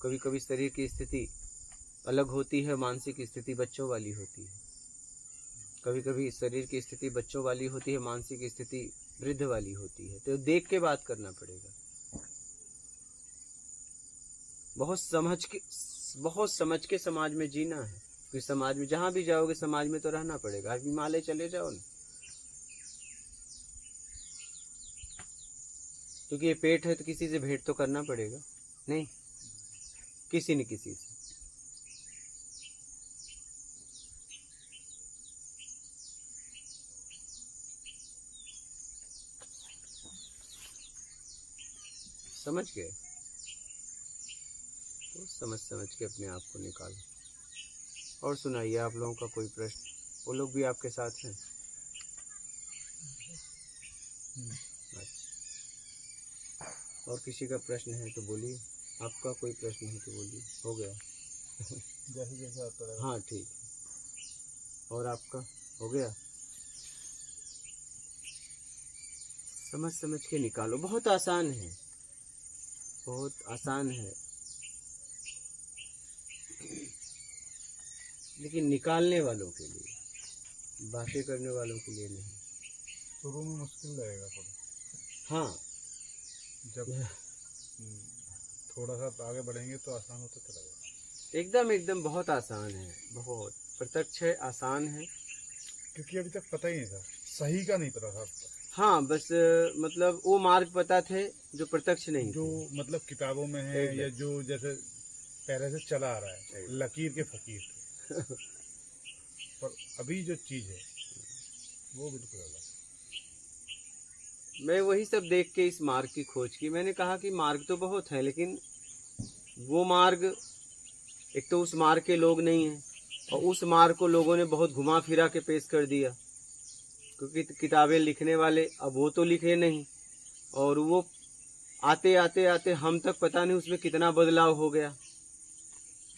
Speaker 2: कभी कभी शरीर की स्थिति अलग होती है, मानसिक स्थिति बच्चों वाली होती है। कभी कभी शरीर की स्थिति बच्चों वाली होती है, मानसिक स्थिति वृद्ध वाली होती है। तो देख के बात करना पड़ेगा, बहुत समझ के समाज में जीना है। क्योंकि समाज में जहां भी जाओगे, समाज में तो रहना पड़ेगा। आप हिमालय चले जाओ ना, क्योंकि ये पेट है तो किसी से भेंट तो करना पड़ेगा, नहीं किसी न किसी से। समझ गए? तो समझ के अपने आप को निकालो। और सुनाइए, आप लोगों का कोई प्रश्न? वो लोग भी आपके साथ हैं? अच्छा, और किसी का प्रश्न है तो बोलिए। आपका कोई प्रश्न है तो बोलिए। हो गया?
Speaker 1: जैसे जैसे आता रहेगा।
Speaker 2: हाँ ठीक। और आपका हो गया? समझ के निकालो। बहुत आसान है, बहुत आसान है, लेकिन निकालने वालों के लिए, बातें करने वालों के लिए नहीं।
Speaker 1: शुरू में मुश्किल लगेगा थोड़ा।
Speaker 2: हाँ,
Speaker 1: जब थोड़ा सा आगे बढ़ेंगे तो आसान होता चला जाएगा।
Speaker 2: एकदम बहुत आसान है, बहुत प्रत्यक्ष है, आसान है।
Speaker 1: क्योंकि अभी तक पता ही नहीं था, सही का नहीं पता था।
Speaker 2: हाँ, बस मतलब वो मार्ग पता थे जो प्रत्यक्ष नहीं
Speaker 1: जो
Speaker 2: थे।
Speaker 1: मतलब किताबों में है, या जो जैसे पहले से चला आ रहा है, लकीर के फकीर थे। पर अभी जो चीज है वो बिल्कुल अलग।
Speaker 2: मैं वही सब देख के इस मार्ग की खोज की। मैंने कहा कि मार्ग तो बहुत है, लेकिन वो मार्ग, एक तो उस मार्ग के लोग नहीं हैं, और उस मार्ग को लोगों ने बहुत घुमा फिरा के पेश कर दिया। क्योंकि किताबें लिखने वाले अब वो तो लिखे नहीं, और वो आते आते हम तक पता नहीं उसमें कितना बदलाव हो गया।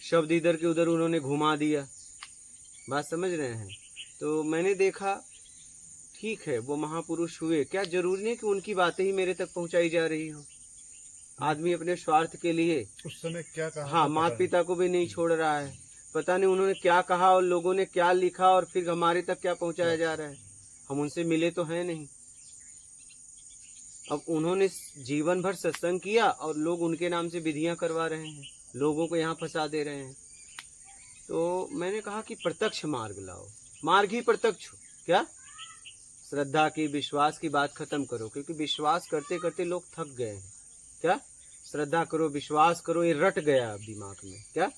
Speaker 2: शब्द इधर के उधर उन्होंने घुमा दिया। बात समझ रहे हैं? तो मैंने देखा ठीक है, वो महापुरुष हुए, क्या जरूरी नहीं कि उनकी बातें ही मेरे तक पहुंचाई जा रही हो। आदमी अपने स्वार्थ के लिए
Speaker 1: उस समय क्या कहा,
Speaker 2: हाँ, माता पिता को भी नहीं छोड़ रहा है। पता नहीं उन्होंने क्या कहा और लोगों ने क्या लिखा, और फिर हमारे तक क्या पहुंचाया जा रहा है। हम उनसे मिले तो हैं नहीं। अब उन्होंने जीवन भर सत्संग किया और लोग उनके नाम से विधियां करवा रहे हैं, लोगों को यहाँ फंसा दे रहे हैं। तो मैंने कहा कि प्रत्यक्ष मार्ग लाओ, मार्ग ही प्रत्यक्ष हो। क्या श्रद्धा की, विश्वास की बात खत्म करो, क्योंकि विश्वास करते करते लोग थक गए हैं। क्या श्रद्धा करो, विश्वास करो, ये रट गया अब दिमाग में। क्या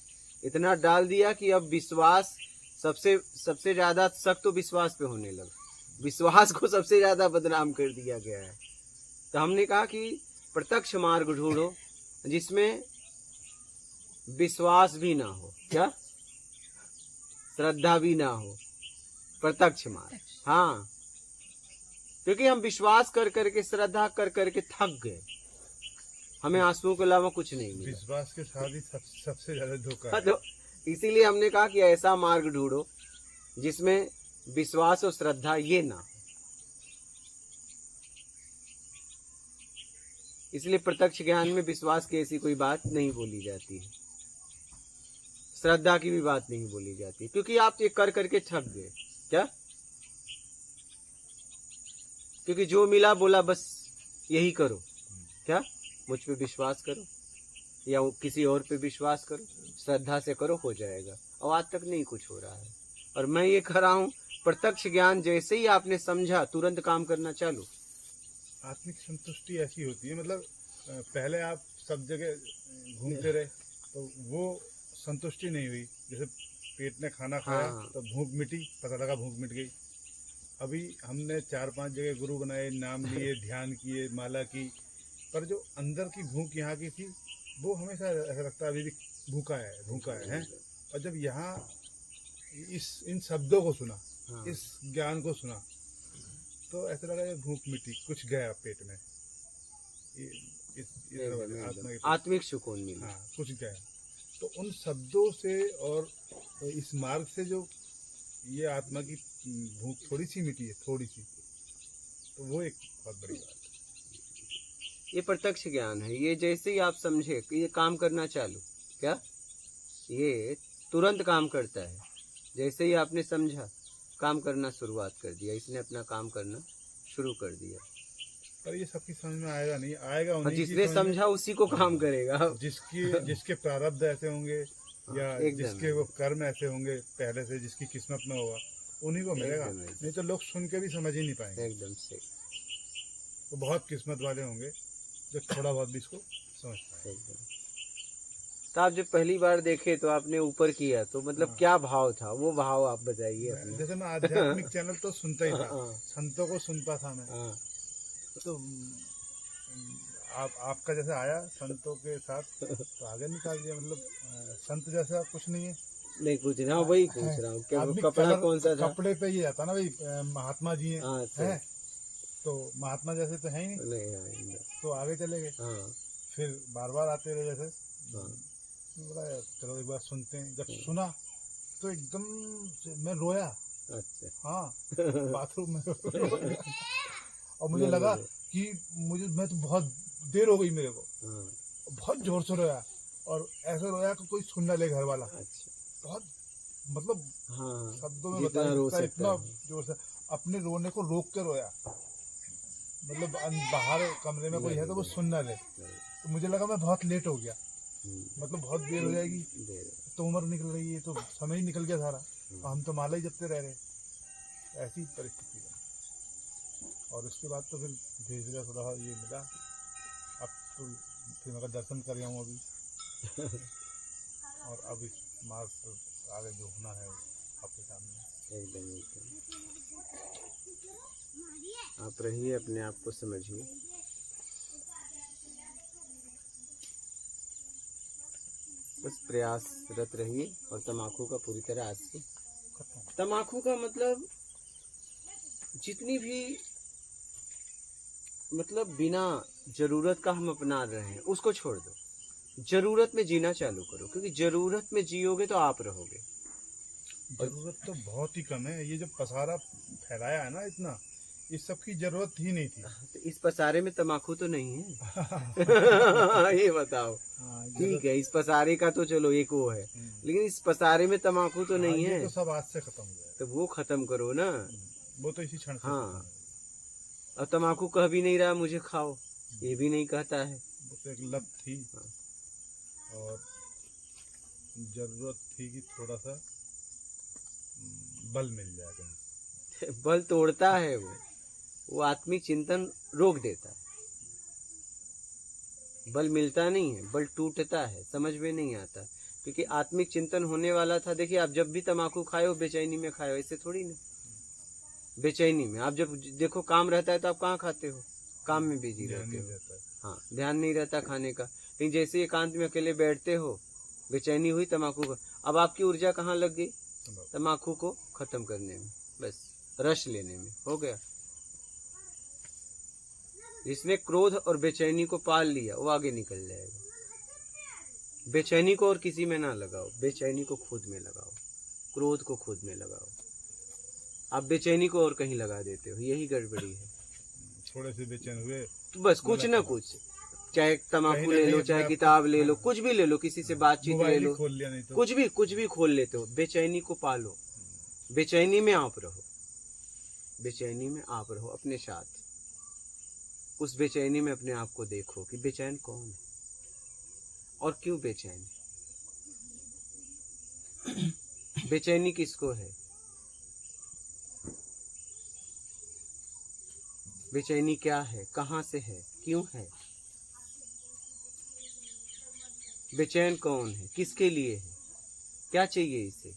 Speaker 2: इतना डाल दिया कि अब विश्वास सबसे ज्यादा शक तो विश्वास पे होने लगा। विश्वास को सबसे ज्यादा बदनाम कर दिया गया है। तो हमने कहा कि प्रत्यक्ष मार्ग ढूंढो जिसमें विश्वास भी ना हो, क्या श्रद्धा भी ना हो, प्रत्यक्ष मार्ग। हाँ, क्योंकि हम विश्वास कर करके, श्रद्धा कर करके थक गए। हमें आंसुओं के अलावा कुछ नहीं मिला।
Speaker 1: विश्वास के साथ ही सबसे ज्यादा धोखा
Speaker 2: हाँ,
Speaker 1: है।
Speaker 2: तो इसीलिए हमने कहा कि ऐसा मार्ग ढूंढो जिसमें विश्वास और श्रद्धा ये ना हो। इसलिए प्रत्यक्ष ज्ञान में विश्वास की ऐसी कोई बात नहीं बोली जाती है, श्रद्धा की भी बात नहीं बोली जाती, क्योंकि आप ये कर करके थक गए। क्या? क्योंकि जो मिला बोला बस यही करो। क्या? मुझ पे विश्वास करो या किसी और पे विश्वास करो, श्रद्धा से करो, हो जाएगा। और आज तक नहीं कुछ हो रहा है। और मैं ये कह रहा हूँ, प्रत्यक्ष ज्ञान जैसे ही आपने समझा, तुरंत काम करना चालू।
Speaker 1: आत्मिक संतुष्टि ऐसी होती है, मतलब पहले आप सब जगह घूमते रहे तो वो संतुष्टि नहीं हुई। जैसे पेट ने खाना खाया तो भूख मिटी, पता लगा भूख मिट गई। अभी हमने 4-5 जगह गुरु बनाए, नाम लिए, ध्यान किए, माला की, पर जो अंदर की भूख यहाँ की थी वो हमेशा ऐसा लगता है अभी भी भूखा है। और जब यहाँ इन शब्दों को सुना, इस ज्ञान को सुना, तो ऐसा लगा ये भूख मिटी, कुछ गया पेट में,
Speaker 2: आत्मिक सुकून मिला।
Speaker 1: हाँ, कुछ गया। तो उन शब्दों से और इस मार्ग से जो ये आत्मा की भूख थोड़ी सी मिटी है, थोड़ी सी, तो वो एक बहुत बड़ी बात है।
Speaker 2: ये प्रत्यक्ष ज्ञान है। ये जैसे ही आप समझे कि ये काम करना चालू, क्या ये तुरंत काम करता है। जैसे ही आपने समझा, काम करना शुरुआत कर दिया, इसने अपना काम करना शुरू कर दिया।
Speaker 1: पर ये सबकी समझ में आएगा नहीं, आएगा उन्हीं की
Speaker 2: जिसने समझा उसी को काम करेगा।
Speaker 1: जिसके प्रारब्ध ऐसे होंगे या जिसके वो कर्म ऐसे होंगे पहले से, जिसकी किस्मत में होगा, उन्हीं को मिलेगा। नहीं तो लोग सुन के भी समझ ही नहीं पाएंगे।
Speaker 2: एकदम सही।
Speaker 1: वो बहुत किस्मत वाले होंगे जो थोड़ा बहुत भी इसको समझ पाए।
Speaker 2: तो आप जब पहली बार देखे तो आपने ऊपर किया, तो मतलब क्या भाव था? वो भाव आप बताइए।
Speaker 1: जैसे मैं आध्यात्मिक चैनल तो सुनता ही था, संतों को सुनता था मैं, तो आपका जैसे आया संतों के साथ तो आगे निकाल दिया। मतलब संत जैसा कुछ नहीं है।
Speaker 2: नहीं कुछ ना, वही पूछ रहा हूँ। क्या कपड़ा कौन सा था?
Speaker 1: कपड़े पे ये आता ना भाई, महात्मा जी हैं, तो महात्मा जैसे तो है ही नहीं, तो आगे चले गए। फिर बार बार आते रहे। जैसे बोला चलो एक बार सुनते हैं। जब सुना तो एकदम मैं रोया।
Speaker 2: अच्छा।
Speaker 1: हाँ, बाथरूम में और मुझे लगा कि मैं तो बहुत देर हो गई मेरे को, बहुत जोर से रोया। और ऐसे रोया कि कोई सुन ना ले घर वाला। अच्छा। बहुत मतलब शब्दों में बता सकता, इतना जोर से अपने रोने को रोक के रोया। मतलब बाहर कमरे में कोई है तो वो सुन ना ले। तो मुझे लगा मैं बहुत लेट हो गया, मतलब बहुत देर हो जाएगी, तो उम्र निकल रही है, तो समय ही निकल गया सारा, हम तो माला ही जपते रह रहे। ऐसी परिस्थिति है। और उसके बाद तो फिर धीरे धीरे थोड़ा ये मिला। अब तो फिर मैं दर्शन कर रहा हूँ अभी। और अब इस मार्ग पर आगे जो होना है आपके सामने।
Speaker 2: एकदम आप रहिए, अपने आप को समझिए। बस प्रयासरत रहिए। और तम्बाकू का पूरी तरह आज से, तम्बाकू का मतलब जितनी भी मतलब बिना जरूरत का हम अपना रहे हैं उसको छोड़ दो। जरूरत में जीना चालू करो, क्योंकि जरूरत में जियोगे तो आप रहोगे।
Speaker 1: जरूरत तो बहुत ही कम है। ये जो पसारा फैलाया है ना इतना, इस सब की जरूरत ही नहीं थी।
Speaker 2: तो इस पसारे में तम्बाकू तो नहीं है। ये बताओ। ठीक है, इस पसारे का तो चलो एक वो है, लेकिन इस पसारे में तम्बाकू तो नहीं है।
Speaker 1: तो सब आज से खत्म हो गया।
Speaker 2: तो वो खत्म करो ना।
Speaker 1: वो तो इसी क्षण से।
Speaker 2: हाँ, और तम्बाकू कह भी नहीं रहा मुझे खाओ, ये भी नहीं कहता है।
Speaker 1: वो तो एक लत थी। और जरूरत थी कि थोड़ा सा बल मिल जाए कहीं।
Speaker 2: बल तोड़ता है वो आत्मिक चिंतन रोक देता है। बल मिलता नहीं है, बल टूटता है, समझ में नहीं आता। क्योंकि आत्मिक चिंतन होने वाला था। देखिए, आप जब भी तम्बाकू खाए हो बेचैनी में खाए हो, ऐसे थोड़ी ना। बेचैनी में आप जब देखो काम रहता है तो आप कहाँ खाते हो? काम में बिजी रहते हो। हाँ, ध्यान नहीं रहता खाने का। लेकिन जैसे एकांत में अकेले बैठते हो, बेचैनी हुई तम्बाकू का, अब आपकी ऊर्जा कहाँ लग गई? तम्बाकू को खत्म करने में, बस रस लेने में। हो गया। जिसने क्रोध और बेचैनी को पाल लिया वो आगे निकल जाएगा। बेचैनी को और किसी में ना लगाओ, बेचैनी को खुद में लगाओ, क्रोध को खुद में लगाओ। आप बेचैनी को और कहीं लगा देते हो, यही गड़बड़ी है।
Speaker 1: थोड़े से बेचैन हुए
Speaker 2: तो बस कुछ ना कुछ, चाहे तम्बाकू ले लो, चाहे किताब ले लो, कुछ भी ले लो, किसी से बातचीत ले लो,
Speaker 1: खोल लिया, नहीं तो
Speaker 2: कुछ भी खोल लेते हो। बेचैनी को पालो, बेचैनी में आप रहो, बेचैनी में आप रहो अपने साथ। उस बेचैनी में अपने आप को देखो कि बेचैन कौन है और क्यों बेचैन है। बेचैनी किसको है, बेचैनी क्या है, कहाँ से है, क्यों है, बेचैन कौन है, किसके लिए है, क्या चाहिए इसे।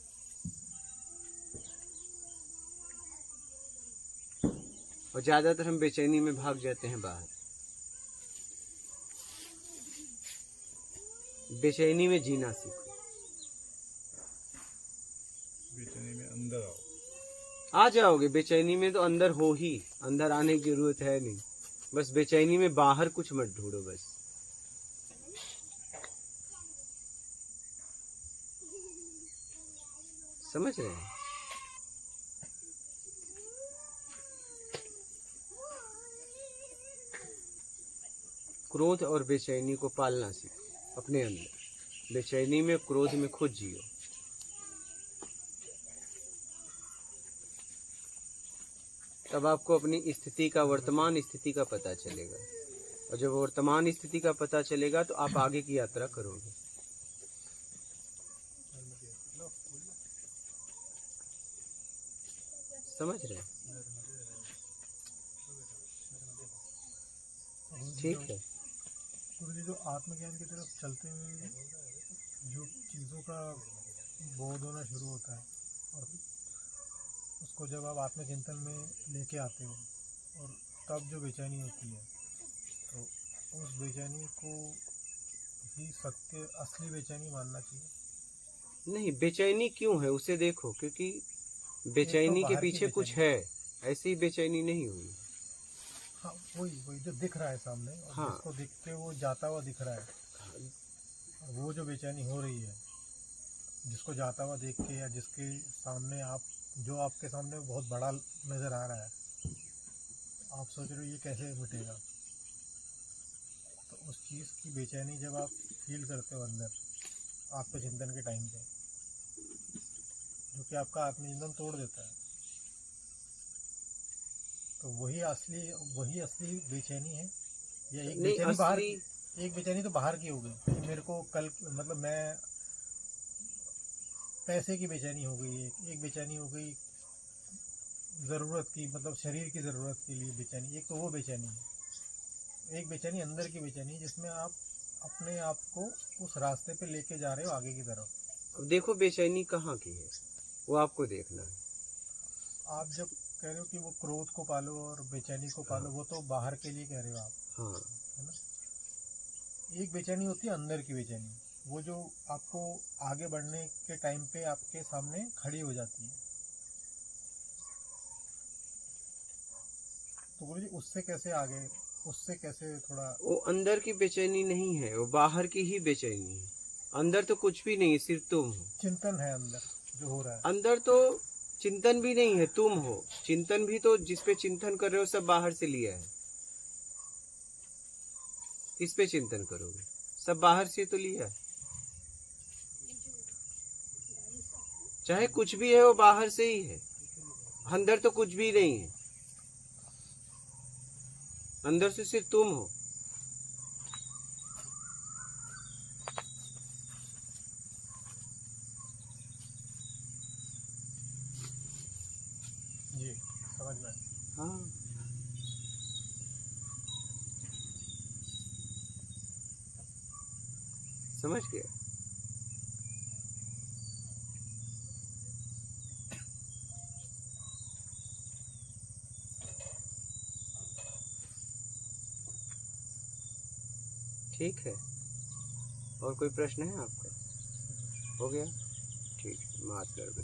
Speaker 2: और ज्यादातर हम बेचैनी में भाग जाते हैं बाहर। बेचैनी में जीना सीखो,
Speaker 1: बेचैनी में अंदर आओ।
Speaker 2: आ जाओगे बेचैनी में, तो अंदर हो ही, अंदर आने की जरूरत है नहीं। बस बेचैनी में बाहर कुछ मत ढूंढो, बस समझ रहे हैं। क्रोध और बेचैनी को पालना सीखो अपने अंदर। बेचैनी में, क्रोध में खुद जियो। तब आपको अपनी स्थिति का, वर्तमान स्थिति का पता चलेगा। और जब वर्तमान स्थिति का पता चलेगा तो आप आगे की यात्रा करोगे। समझ रहे हैं? ठीक है।
Speaker 3: गुरु जी, जो आत्मज्ञान की तरफ चलते हुए जो चीज़ों का बोध होना शुरू होता है, और उसको जब आप आत्मचिंतन में लेके आते हो, और तब जो बेचैनी होती है, तो उस बेचैनी को ही सत्य, असली बेचैनी मानना चाहिए।
Speaker 2: नहीं, बेचैनी क्यों है उसे देखो, क्योंकि बेचैनी के पीछे कुछ है, ऐसी ही बेचैनी नहीं हुई।
Speaker 3: हाँ, वही जो दिख रहा है सामने, और
Speaker 2: हाँ।
Speaker 3: जिसको देख के वो जाता हुआ दिख रहा है, और वो जो बेचैनी हो रही है, जिसको जाता हुआ देख के, या जिसके सामने आप, जो आपके सामने बहुत बड़ा नज़र आ रहा है, आप सोच रहे हो ये कैसे मिटेगा। तो उस चीज़ की बेचैनी जब आप फील करते हो अंदर आत्मचिंतन के टाइम पे, जो कि आपका आत्मचिंतन तोड़ देता है, तो वही असली बेचैनी है। या एक
Speaker 2: नहीं,
Speaker 3: बेचैनी बाहर,
Speaker 2: असली
Speaker 3: एक बेचैनी तो बाहर की हो गई कि मेरे को कल, मतलब मैं पैसे की बेचैनी हो गई, एक बेचैनी हो गई ज़रूरत की, मतलब शरीर की ज़रूरत के लिए बेचैनी। एक तो वो बेचैनी है, एक बेचैनी अंदर की बेचैनी, जिसमें आप अपने आप को उस रास्ते पे लेके जा रहे हो आगे की तरफ।
Speaker 2: अब देखो बेचैनी कहाँ की है, वो आपको देखना है।
Speaker 3: आप जब कह रहे हो कि वो क्रोध को पालो और बेचैनी को पालो, वो तो बाहर के लिए कह रहे हो आप,
Speaker 2: हाँ,
Speaker 3: है ना। एक बेचैनी होती है अंदर की बेचैनी, वो जो आपको आगे बढ़ने के टाइम पे आपके सामने खड़ी हो जाती है। तो गुरु जी, उससे कैसे आगे, उससे कैसे थोड़ा।
Speaker 2: वो अंदर की बेचैनी नहीं है, वो बाहर की ही बेचैनी है। अंदर तो कुछ भी नहीं है, सिर्फ तुम हो।
Speaker 3: चिंतन है अंदर जो हो रहा है।
Speaker 2: अंदर तो चिंतन भी नहीं है, तुम हो। चिंतन भी तो, जिसपे चिंतन कर रहे हो सब बाहर से लिया है। किस पे चिंतन करोगे, सब बाहर से तो लिया है। चाहे कुछ भी है वो बाहर से ही है, अंदर तो कुछ भी नहीं है। अंदर से सिर्फ तुम हो।
Speaker 3: जी, समझ में।
Speaker 2: हाँ, समझ गया। ठीक है, और कोई प्रश्न है आपका? हो गया, ठीक है, माफ कर दो।